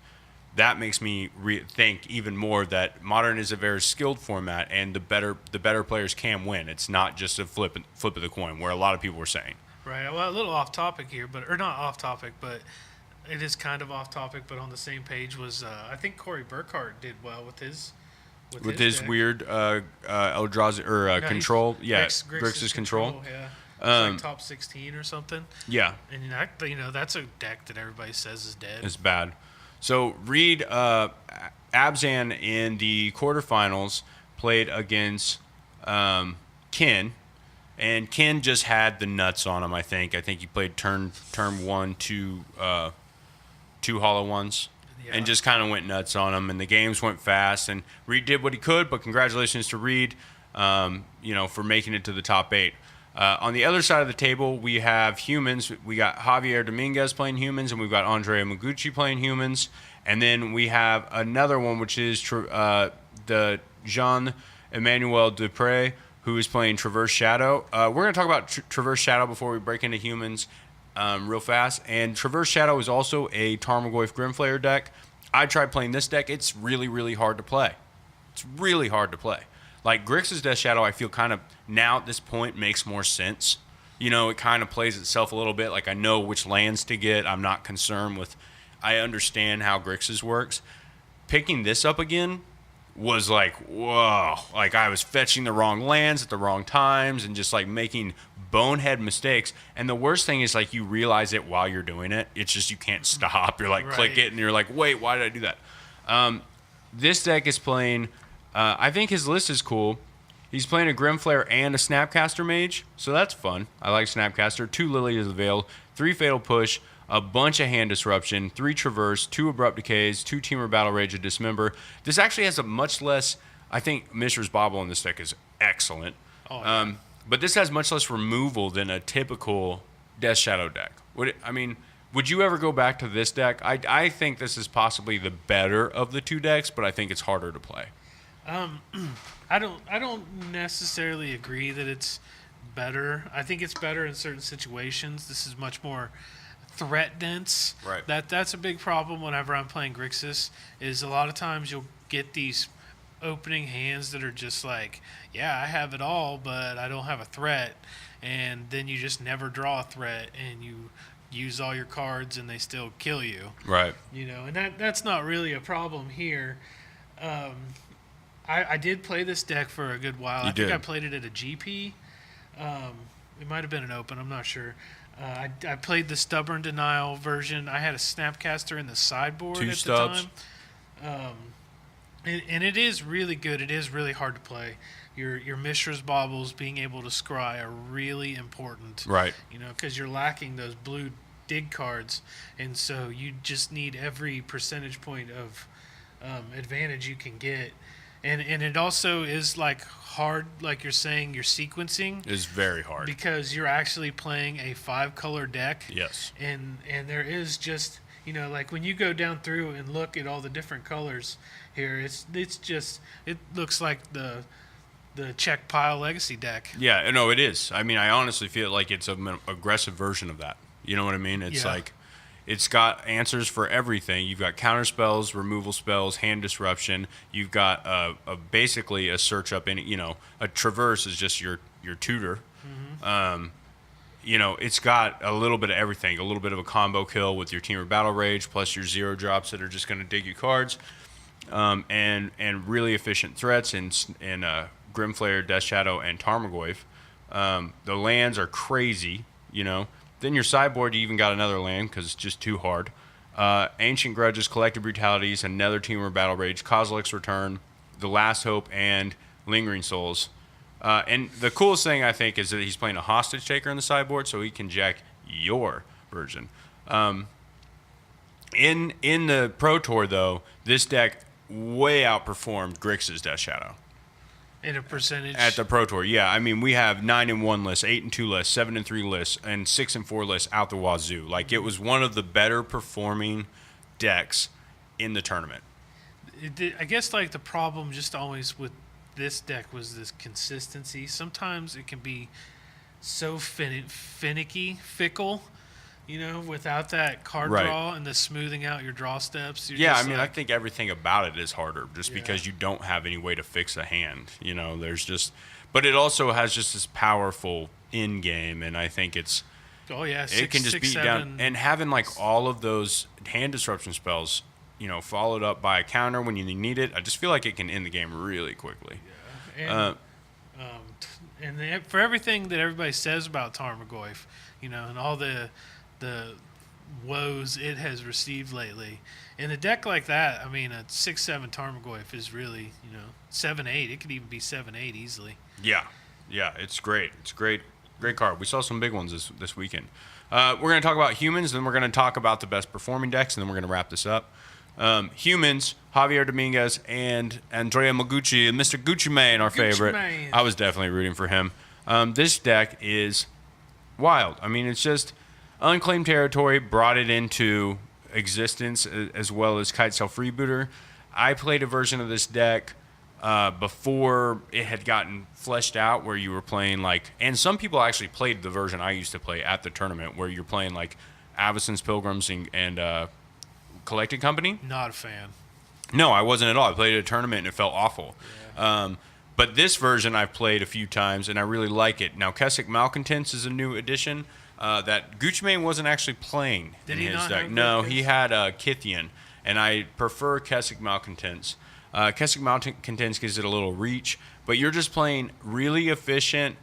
that makes me think even more that Modern is a very skilled format and the better players can win. It's not just a flip of the coin, where a lot of people were saying. Right. Well, a little off topic here, or not off topic, but it is kind of off topic, but on the same page was I think Corey Burkhart did well with his weird Eldrazi or control. Yeah, Grixis control. Yeah. It's like top 16 or something. Yeah. And that's a deck that everybody says is dead. It's bad. So Reed Abzan in the quarterfinals played against Ken. And Ken just had the nuts on him, I think. I think he played turn 1 to 2 hollow ones. And just kind of went nuts on them, and the games went fast. And Reed did what he could, but congratulations to Reed, for making it to the top 8. On the other side of the table, we have humans. We got Javier Dominguez playing humans, and we've got Andrea Maguchi playing humans. And then we have another one, which is the Jean-Emmanuel Dupre, who is playing Traverse Shadow. We're going to talk about Traverse Shadow before we break into humans. Real fast. And Traverse Shadow is also a Tarmogoyf Grimflayer deck. I tried playing this deck. It's really, really hard to play. It's really hard to play. Like, Grixis Death Shadow, I feel kind of, now at this point, makes more sense. It kind of plays itself a little bit. Like, I know which lands to get. I'm not concerned with, I understand how Grixis works. Picking this up again was like, whoa. Like, I was fetching the wrong lands at the wrong times and just, like, making bonehead mistakes. And the worst thing is, like, you realize it while you're doing it. It's just you can't stop. You're like, click it, and you're like, wait, why did I do that? This deck is playing, I think his list is cool. He's playing a Grimflayer and a Snapcaster Mage, so that's fun. I like Snapcaster. 2 Lily of the Veil, 3 Fatal Push, a bunch of Hand Disruption, 3 Traverse, 2 Abrupt Decays, 2 Teamer Battle Rage of Dismember. This actually has a much less, I think Mishra's Bobble in this deck is excellent. Oh, yeah. But this has much less removal than a typical Death Shadow deck. Would you ever go back to this deck? I think this is possibly the better of the 2 decks, but I think it's harder to play. I don't necessarily agree that it's better. I think it's better in certain situations. This is much more threat dense. Right. That's a big problem whenever I'm playing Grixis, is a lot of times you'll get these opening hands that are just like, yeah, I have it all, but I don't have a threat, and then you just never draw a threat, and you use all your cards, and they still kill you. Right. And that's not really a problem here. I did play this deck for a good while. I think I played it at a GP. It might have been an open. I'm not sure. I played the Stubborn Denial version. I had a Snapcaster in the sideboard at the time. And it is really good. It is really hard to play. Your Mishra's Baubles, being able to scry, are really important. Right. Because you're lacking those blue dig cards, and so you just need every percentage point of advantage you can get. And it also is like hard, like you're saying, your sequencing is very hard because you're actually playing a 5-color deck. Yes. And there is just, like when you go down through and look at all the different colors here, it looks like the Czech Pile Legacy deck. Yeah, no, it is. I honestly feel like it's an aggressive version of that. You know what I mean? It's like, it's got answers for everything. You've got counter spells, removal spells, hand disruption. You've got basically a search up in it. A traverse is just your tutor. Mm-hmm. It's got a little bit of everything. A little bit of a combo kill with your Teamer Battle Rage, plus your 0 drops that are just going to dig you cards, and really efficient threats in Grimflayer, Death Shadow, and Tarmogoyf. The lands are crazy. Then your sideboard, you even got another land because it's just too hard. Ancient Grudges, Collective Brutalities, another Teamer Battle Rage, Kozilek's Return, The Last Hope, and Lingering Souls. And the coolest thing, I think, is that he's playing a Hostage Taker in the sideboard, so he can jack your version. In the Pro Tour, though, this deck way outperformed Grixis Death Shadow. In a percentage? At the Pro Tour, yeah. We have 9-1 lists, 8-2 lists, 7-3 lists, and 6-4 lists out the wazoo. Like, it was one of the better performing decks in the tournament. I guess, like, the problem just always with this deck was this consistency. Sometimes it can be so finicky, fickle, without that card draw and the smoothing out your draw steps. I think everything about it is harder just because you don't have any way to fix a hand. But it also has just this powerful in game, and I think it can just beat down. And having like all of those hand disruption spells, followed up by a counter when you need it, I just feel like it can end the game really quickly. Yeah. And for everything that everybody says about Tarmogoyf, and all the woes it has received lately. In a deck like that, a 6-7 Tarmogoyf is really, 7-8. It could even be 7-8 easily. Yeah, it's great. It's great Great card. We saw some big ones this weekend. We're going to talk about humans, then we're going to talk about the best performing decks, and then we're going to wrap this up. Humans, Javier Dominguez and Andrea Maguchi, and Mr. Gucci Mane, our favorite. Man. I was definitely rooting for him. This deck is wild. I mean, it's just unclaimed territory, brought it into existence, as well as Kitesail Freebooter. I played a version of this deck before it had gotten fleshed out, where you were playing like, and some people actually played the version I used to play at the tournament, where you're playing like Avacyn's Pilgrims and Collected Company. Not a fan. No, I wasn't at all. I played at a tournament and it felt awful. Yeah. But this version I've played a few times and I really like it. Now, Kessick Malcontents is a new addition that Gucci Mane wasn't actually playing in his deck. No, he had Kithian, and I prefer Kessick Malcontents. Kessick Malcontents gives it a little reach, but you're just playing really efficient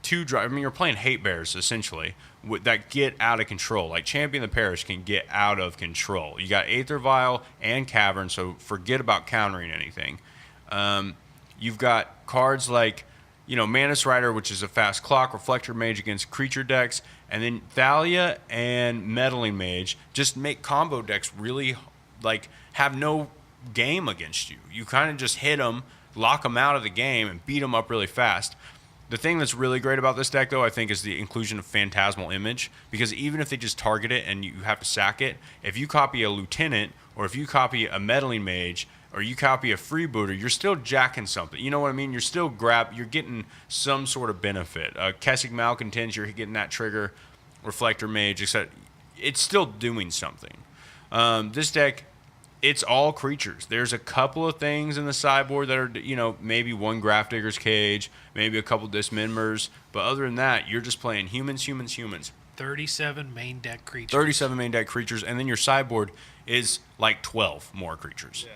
I mean, you're playing hate bears, essentially, that get out of control. Like Champion the Parish can get out of control. You got Aether Vial and Cavern, so forget about countering anything. You've got cards like, Manus Rider, which is a fast clock, Reflector Mage against creature decks, and then Thalia and Meddling Mage just make combo decks really, have no game against you. You kind of just hit them, lock them out of the game, and beat them up really fast. The thing that's really great about this deck, though, I think, is the inclusion of Phantasmal Image, because even if they just target it and you have to sack it, if you copy a Lieutenant, or if you copy a Meddling Mage, or you copy a Freebooter, you're still jacking something. You know what I mean? You're still you're getting some sort of benefit. Kessick Malcontents, you're getting that trigger, Reflector Mage, etc. It's still doing something. This deck, it's all creatures. There's a couple of things in the sideboard that are, maybe one Grafdigger's Cage, maybe a couple Dismembers, but other than that, you're just playing humans. 37 main deck creatures. 37 main deck creatures, and then your sideboard is like 12 more creatures. Yeah.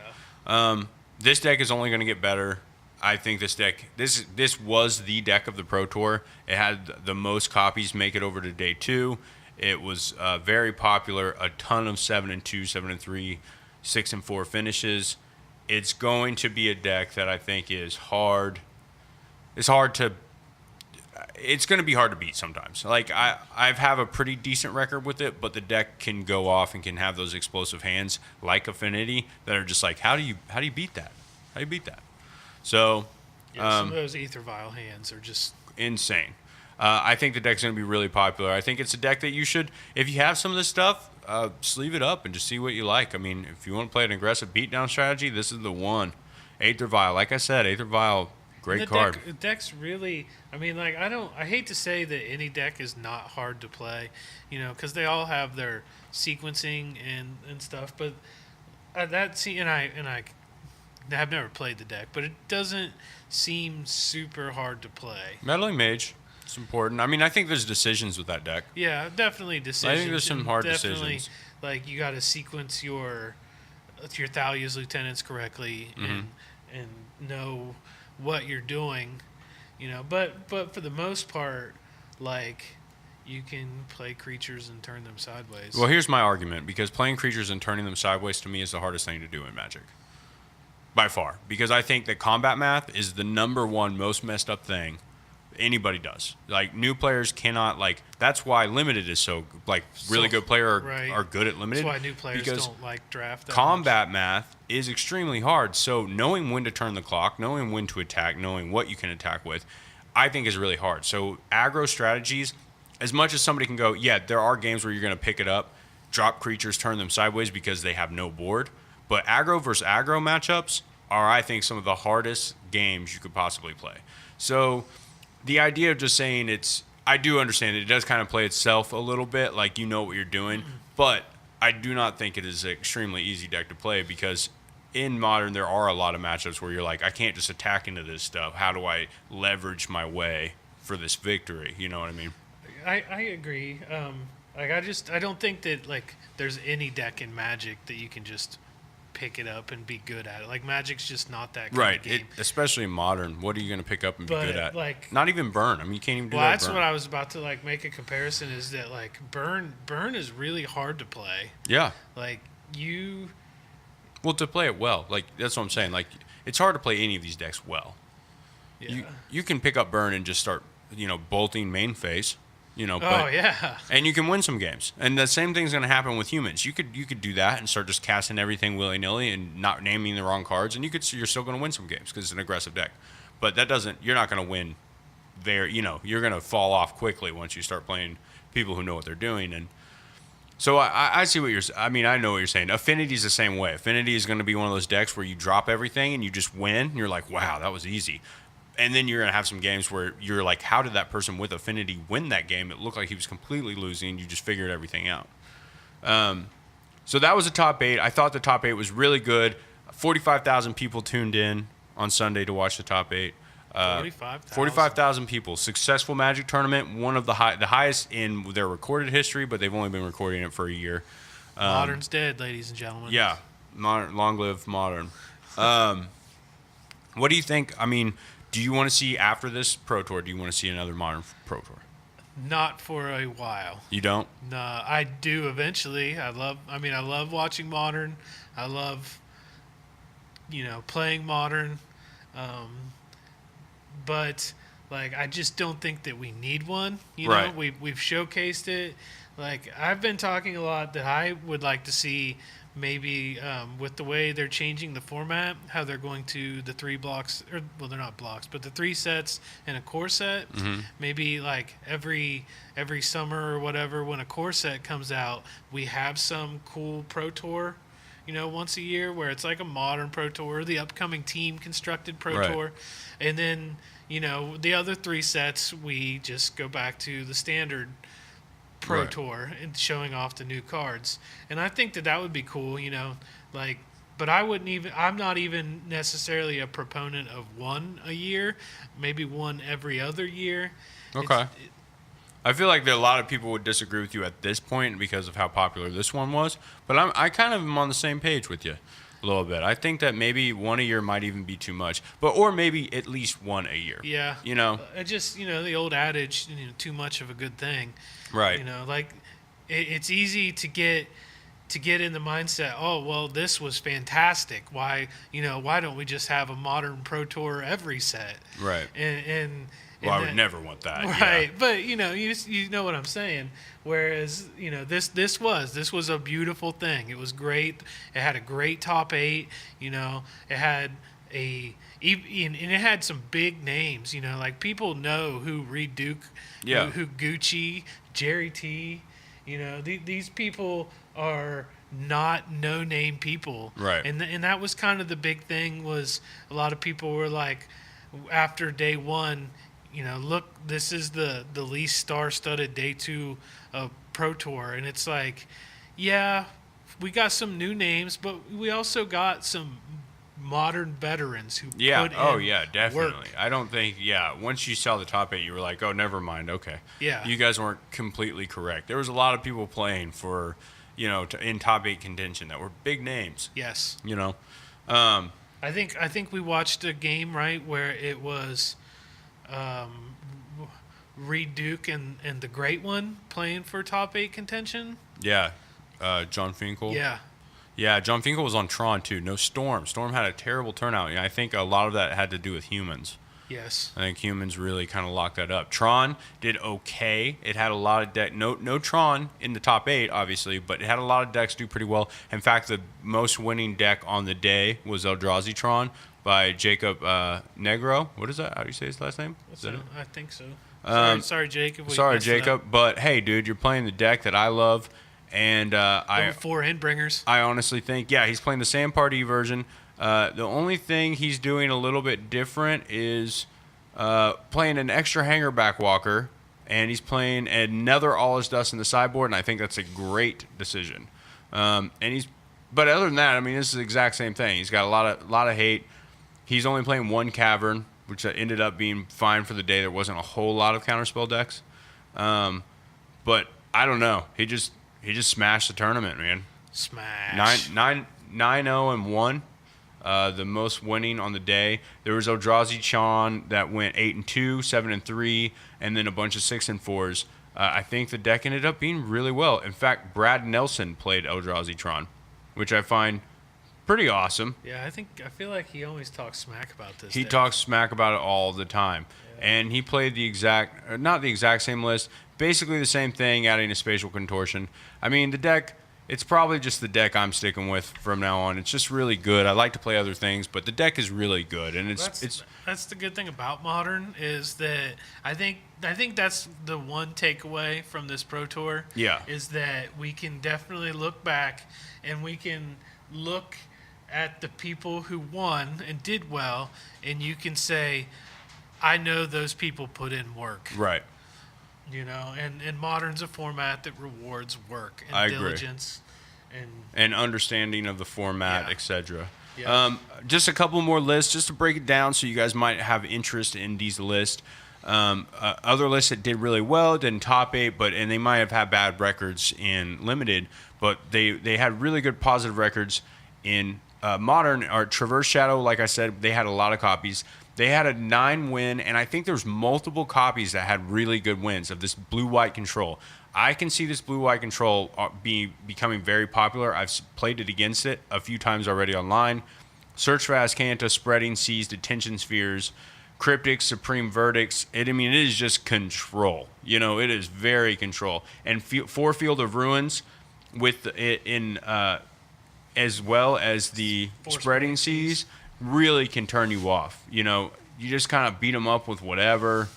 This deck is only going to get better. I think this deck, this was the deck of the Pro Tour. It had the most copies make it over to day 2. It was very popular, a ton of 7-2, 7-3, 6-4 finishes. It's going to be a deck that I think is hard. It's going to be hard to beat sometimes. Like I have a pretty decent record with it, but the deck can go off and can have those explosive hands like Affinity that are just like, how do you beat that? How do you beat that? So some of those Aether Vial hands are just insane. I think the deck's going to be really popular. I think it's a deck that you should, if you have some of this stuff, sleeve it up and just see what you like. I mean, if you want to play an aggressive beatdown strategy, this is the one. Aether Vial, like I said, Aether Vial, great card. The deck's really, I mean, like, I hate to say that any deck is not hard to play, because they all have their sequencing and stuff. But I have never played the deck, but it doesn't seem super hard to play. Meddling Mage. It's important. I mean, I think there's decisions with that deck. Yeah, definitely decisions. I think there's some hard decisions. Like, you got to sequence your Thalia's lieutenants correctly and know what you're doing, But for the most part, like, you can play creatures and turn them sideways. Well, here's my argument, because playing creatures and turning them sideways to me is the hardest thing to do in Magic. By far. Because I think that combat math is the number one most messed up thing anybody does. Like, new players cannot, that's why limited is so, really good players are good at limited. That's why new players don't like draft that combat much. Math is extremely hard. So knowing when to turn the clock, knowing when to attack, knowing what you can attack with, I think is really hard. So aggro strategies, as much as somebody can go, yeah, there are games where you're going to pick it up, drop creatures, turn them sideways because they have no board. But aggro versus aggro matchups are, I think, some of the hardest games you could possibly play. So the idea of just saying I do understand it does kind of play itself a little bit, like you know what you're doing, but I do not think it is an extremely easy deck to play, because in Modern there are a lot of matchups where you're like, I can't just attack into this stuff. How do I leverage my way for this victory? You know what I mean? I agree. I don't think that there's any deck in Magic that you can just pick it up and be good at it. Like, Magic's just not that kind of game. Especially in Modern. What are you going to pick up and be good at? Not even Burn. I mean, you can't even do that. Well, that's what I was about to make a comparison, is that Burn is really hard to play. Yeah. Well, to play it well. That's what I'm saying. It's hard to play any of these decks well. Yeah. You can pick up Burn and just start bolting main phase. Yeah. And you can win some games. And the same thing's going to happen with humans. You could do that and start just casting everything willy-nilly and not naming the wrong cards, and you're still going to win some games because it's an aggressive deck. But you're not going to win there. You're going to fall off quickly once you start playing people who know what they're doing. And so I see what I know what you're saying. Affinity's the same way. Affinity is going to be one of those decks where you drop everything and you just win. And you're like, wow, that was easy. And then you're going to have some games where you're like, how did that person with Affinity win that game? It looked like he was completely losing. You just figured everything out. So that was a top 8. I thought the top 8 was really good. 45,000 people tuned in on Sunday to watch the top 8. 45,000 people. Successful Magic tournament. One of the highest in their recorded history, but they've only been recording it for a year. Modern's dead, ladies and gentlemen. Yeah. Long live Modern. What do you think? I mean, do you want to see after this Pro Tour, do you want to see another Modern Pro Tour? Not for a while. You don't? No, I do eventually. I love watching Modern. I love, playing Modern. But, I just don't think that we need one. Right. We've showcased it. I've been talking a lot that I would like to see maybe with the way they're changing the format, how they're going to the 3 blocks, they're not blocks, but the 3 sets and a core set. Mm-hmm. Maybe every summer or whatever, when a core set comes out, we have some cool Pro Tour, once a year where it's like a Modern Pro Tour, the upcoming team constructed Pro Tour. And then, the other 3 sets, we just go back to the standard Pro Tour and showing off the new cards. And I think that would be cool, but I'm not even necessarily a proponent of one a year, maybe one every other year. Okay. I feel like a lot of people would disagree with you at this point because of how popular this one was, but I kind of am on the same page with you a little bit. I think that maybe one a year might even be too much, or maybe at least one a year. Yeah. It just, the old adage, too much of a good thing. Right. It's easy to get in the mindset, oh, well, this was fantastic. Why don't we just have a Modern Pro Tour every set? Right. And I would never want that. Right. Yeah. But, you know what I'm saying. Whereas, this was a beautiful thing. It was great. It had a great top 8. It had and it had some big names. People know who Reed Duke, who Gucci, Jerry T. These people are not no-name people. Right. And that was kind of the big thing. Was a lot of people were like, after day 1. Look, this is the least star-studded day 2 of Pro Tour. And it's like, yeah, we got some new names, but we also got some modern veterans who put in definitely. work. I don't think, once you saw the top 8, you were like, oh, never mind, okay. Yeah. You guys weren't completely correct. There was a lot of people playing for, in top 8 contention that were big names. Yes. I think we watched a game, right, where it was Reed Duke and the Great One playing for top 8 contention. Yeah. John Finkel. Yeah. Yeah, John Finkel was on Tron, too. No Storm. Storm had a terrible turnout. I think a lot of that had to do with humans. Yes. I think humans really kind of locked that up. Tron did okay. It had a lot of deck. No Tron in the top 8, obviously, but it had a lot of decks do pretty well. In fact, the most winning deck on the day was Eldrazi Tron by Jacob Negro. What is that? How do you say his last name? Is that it? I think so. Sorry, Jacob. Sorry, Jacob. But, hey, dude, you're playing the deck that I love. And over 4 Endbringers. I honestly think, he's playing the Sand Party version. The only thing he's doing a little bit different is playing an extra hanger back walker, and he's playing another All Is Dust in the sideboard, and I think that's a great decision. But other than that, this is the exact same thing. He's got a lot of hate. He's only playing 1 Cavern, which ended up being fine for the day. There wasn't a whole lot of counterspell decks, but I don't know. He just smashed the tournament, man. Smash. 9-0-1. The most winning on the day. There was Eldrazi Chan that went 8-2, 7-3, and then a bunch of 6-4s. I think the deck ended up being really well. In fact, Brad Nelson played Eldrazi Tron, which I find pretty awesome. Yeah, I feel like he always talks smack about this. He talks smack about it all the time. Yeah. And he played not the exact same list, basically the same thing, adding a spatial contortion. I mean, the deck, it's probably just the deck I'm sticking with from now on. It's just really good. I like to play other things, but the deck is really good, and that's the good thing about Modern is that I think that's the one takeaway from this Pro Tour. Yeah. Is that we can definitely look back and we can look at the people who won and did well, and you can say, I know those people put in work. Right. You know, and Modern's a format that rewards work and diligence and understanding of the format, etc. Yeah. Just a couple more lists, just to break it down, so you guys might have interest in these lists. Other lists that did really well, didn't top 8, and they might have had bad records in limited, but they had really good positive records in Modern. Or Traverse Shadow, like I said, they had a lot of copies. They had a 9-win, and I think there's multiple copies that had really good wins of this blue-white control. I can see this blue-white control becoming very popular. I've played it against it a few times already online. Search for Azcanta, Spreading Seas, Detention Spheres, Cryptics, Supreme Verdicts. It is just control. You know, it is very control. And for Field of Ruins, with it in as well as the Spreading Seas, really can turn you off. You know, you just kind of beat them up with whatever.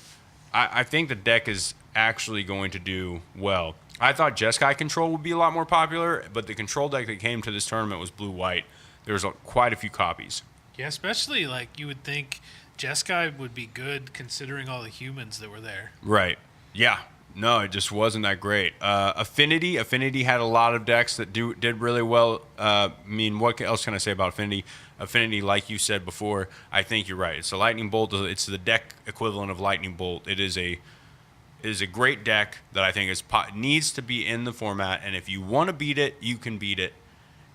I think the deck is actually going to do well. I thought Jeskai Control would be a lot more popular, but the control deck that came to this tournament was blue-white. There was quite a few copies. Yeah, especially like you would think Jeskai would be good considering all the humans that were there. Right. Yeah. No, it just wasn't that great. Affinity had a lot of decks that did really well. I mean, what else can I say about Affinity? Affinity, like you said before, I think you're right. It's a Lightning Bolt. It's the deck equivalent of Lightning Bolt. It is a great deck that I think needs to be in the format. And if you want to beat it, you can beat it.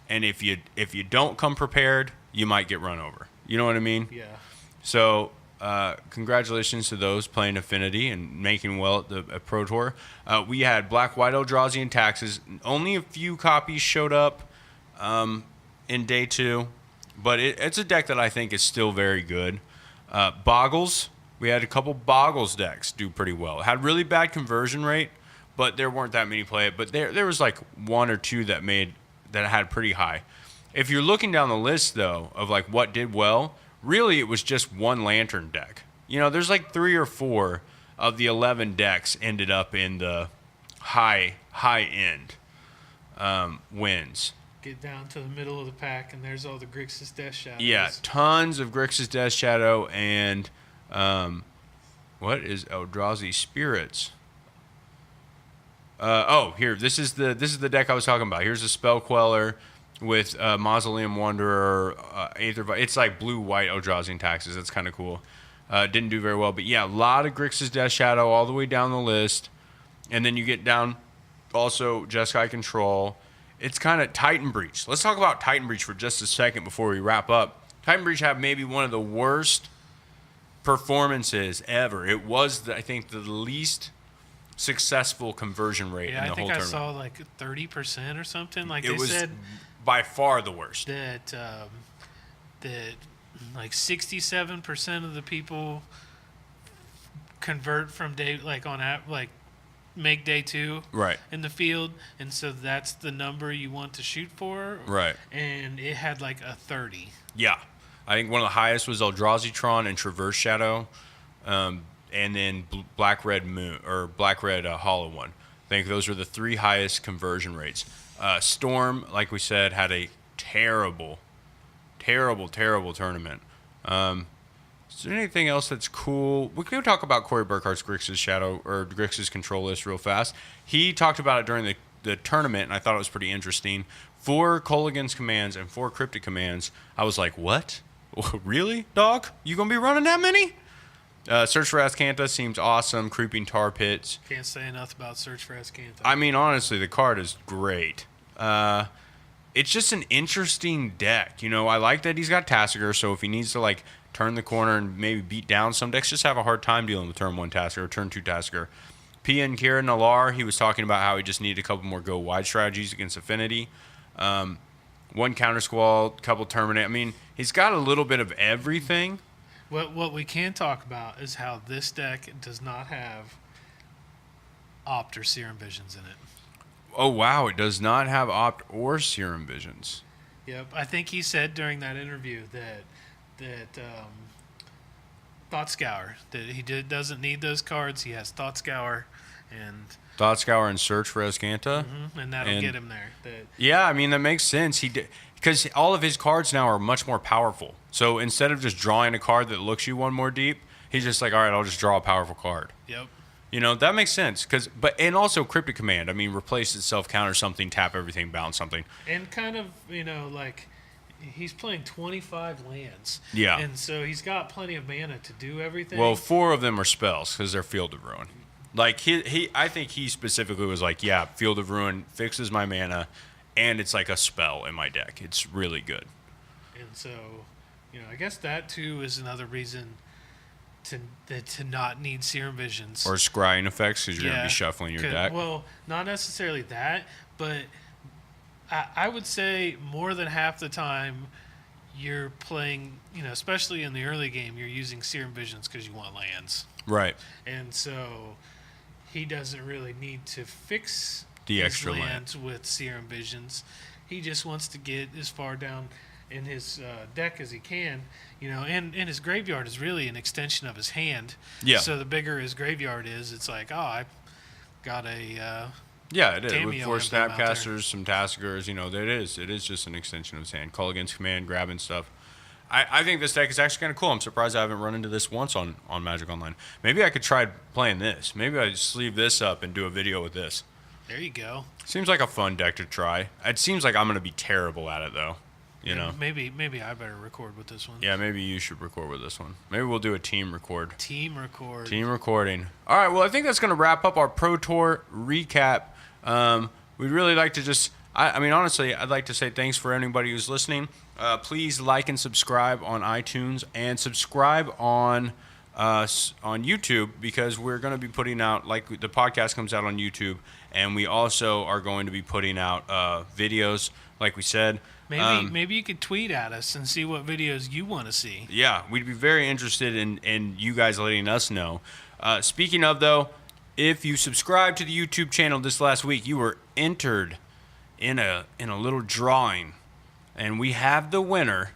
And if you don't come prepared, you might get run over. You know what I mean? Yeah. So. Congratulations to those playing Affinity and making well at Pro Tour. We had Black, White, Eldrazi, and Taxes. Only a few copies showed up in day 2, but it's a deck that I think is still very good. Boggles, we had a couple Boggles decks do pretty well. It had really bad conversion rate, but there weren't that many play it. But there was like 1 or 2 that had pretty high. If you're looking down the list, though, of like what did well, really, it was just one Lantern deck. You know, there's like 3 or 4 of the 11 decks ended up in the high end wins. Get down to the middle of the pack, and there's all the Grixis Death Shadows. Yeah, tons of Grixis Death Shadow and what is Eldrazi Spirits? Here, this is the deck I was talking about. Here's a Spell Queller with Mausoleum Wanderer, Aether. It's like blue-white Eldrazi and Taxes. That's kind of cool. Didn't do very well. But yeah, a lot of Grixis Death Shadow all the way down the list. And then you get down also Jeskai Control. It's kind of Titan Breach. Let's talk about Titan Breach for just a second before we wrap up. Titan Breach had maybe one of the worst performances ever. It was, I think, the least successful conversion rate in the whole tournament. I think I saw like 30% or something. Like it they was said by far the worst. That like 67% of the people convert from day make day 2 in the field, and so that's the number you want to shoot for. Right. And it had like a 30. Yeah. I think one of the highest was Eldrazi-tron and Traverse Shadow, and then Black-Red Moon or Black-Red Hollow One. I think those were the 3 highest conversion rates. Storm, like we said, had a terrible tournament. Is there anything else that's cool? We can talk about Corey Burkhart's Grixis Shadow or Grixis Control list real fast. He talked about it during the tournament, and I thought it was pretty interesting. 4 Kolaghan's commands and 4 Cryptic commands. I was like, what? Really, dog? You gonna be running that many? Search for Azcanta seems awesome. Creeping Tar Pits. Can't say enough about Search for Azcanta. I mean, honestly, the card is great. It's just an interesting deck. You know, I like that he's got Tassiger, so if he needs to, like, turn the corner and maybe beat down some decks, just have a hard time dealing with turn 1 Tassiger or turn 2 Tassiger. Pia and Kira Nalar, he was talking about how he just needed a couple more go-wide strategies against Affinity. 1 counter squall, couple terminate. I mean, he's got a little bit of everything. What we can talk about is how this deck does not have Opt or Serum Visions in it. Oh, wow. It does not have Opt or Serum Visions. Yep. I think he said during that interview that Thought Scour, that he doesn't need those cards. He has Thought Scour and Thought Scour and Search for Escanta. And that'll get him there. Yeah, I mean, that makes sense. Because all of his cards now are much more powerful. So instead of just drawing a card that looks you one more deep, he's just like, all right, I'll just draw a powerful card. Yep. You know, that makes sense. And also Cryptic Command. I mean, replace itself, counter something, tap everything, bounce something. And kind of, like, he's playing 25 lands. Yeah. And so he's got plenty of mana to do everything. Well, 4 of them are spells because they're Field of Ruin. Like, I think he specifically was like, yeah, Field of Ruin fixes my mana, and it's like a spell in my deck. It's really good. And so, I guess that, too, is another reason to not need Serum Visions. Or scrying effects because you're going to be shuffling your deck. Well, not necessarily that, but I would say more than half the time you're playing, especially in the early game, you're using Serum Visions because you want lands. Right. And so he doesn't really need to fix the extra lands with Serum Visions. He just wants to get as far down in his deck as he can, and his graveyard is really an extension of his hand. Yeah. So the bigger his graveyard is, it's like, I got a yeah, it is. Tameo With 4 emblem out there. Snapcasters, some Taskers, it is just an extension of his hand. Call against command, grabbing stuff. I think this deck is actually kind of cool. I'm surprised I haven't run into this once on Magic Online. Maybe I could try playing this. Maybe I sleeve this up and do a video with this. There you go. Seems like a fun deck to try. It seems like I'm going to be terrible at it, though. Maybe I better record with this one. Yeah, maybe you should record with this one. Maybe we'll do a team record. Team record. Team recording. All right, well, I think that's going to wrap up our Pro Tour recap. We'd really like to just... honestly, I'd like to say thanks for anybody who's listening. Please like and subscribe on iTunes and subscribe on YouTube because we're going to be putting out, like the podcast comes out on YouTube, and we also are going to be putting out videos, like we said. Maybe you could tweet at us and see what videos you want to see. Yeah, we'd be very interested in you guys letting us know. Speaking of, though, if you subscribed to the YouTube channel this last week, you were entered in a little drawing, and we have the winner,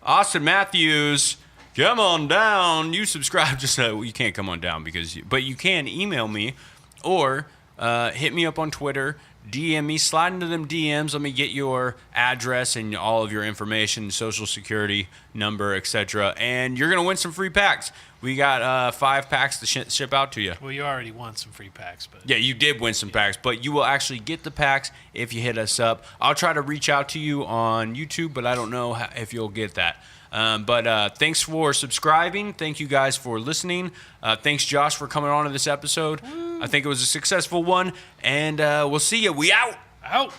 Austin Matthews. Come on down. You subscribe. Just you can't come on down but you can email me or hit me up on Twitter. DM me, slide into them DMs. Let me get your address and all of your information, social security number, etc. And you're going to win some free packs. We got 5 packs to ship out to you. Well, you already won some free packs. But yeah, you did win some packs, but you will actually get the packs if you hit us up. I'll try to reach out to you on YouTube, but I don't know if you'll get that. But thanks for subscribing. Thank you guys for listening. Thanks, Josh, for coming on to this episode. Woo. I think it was a successful one, and we'll see you. We out. Out.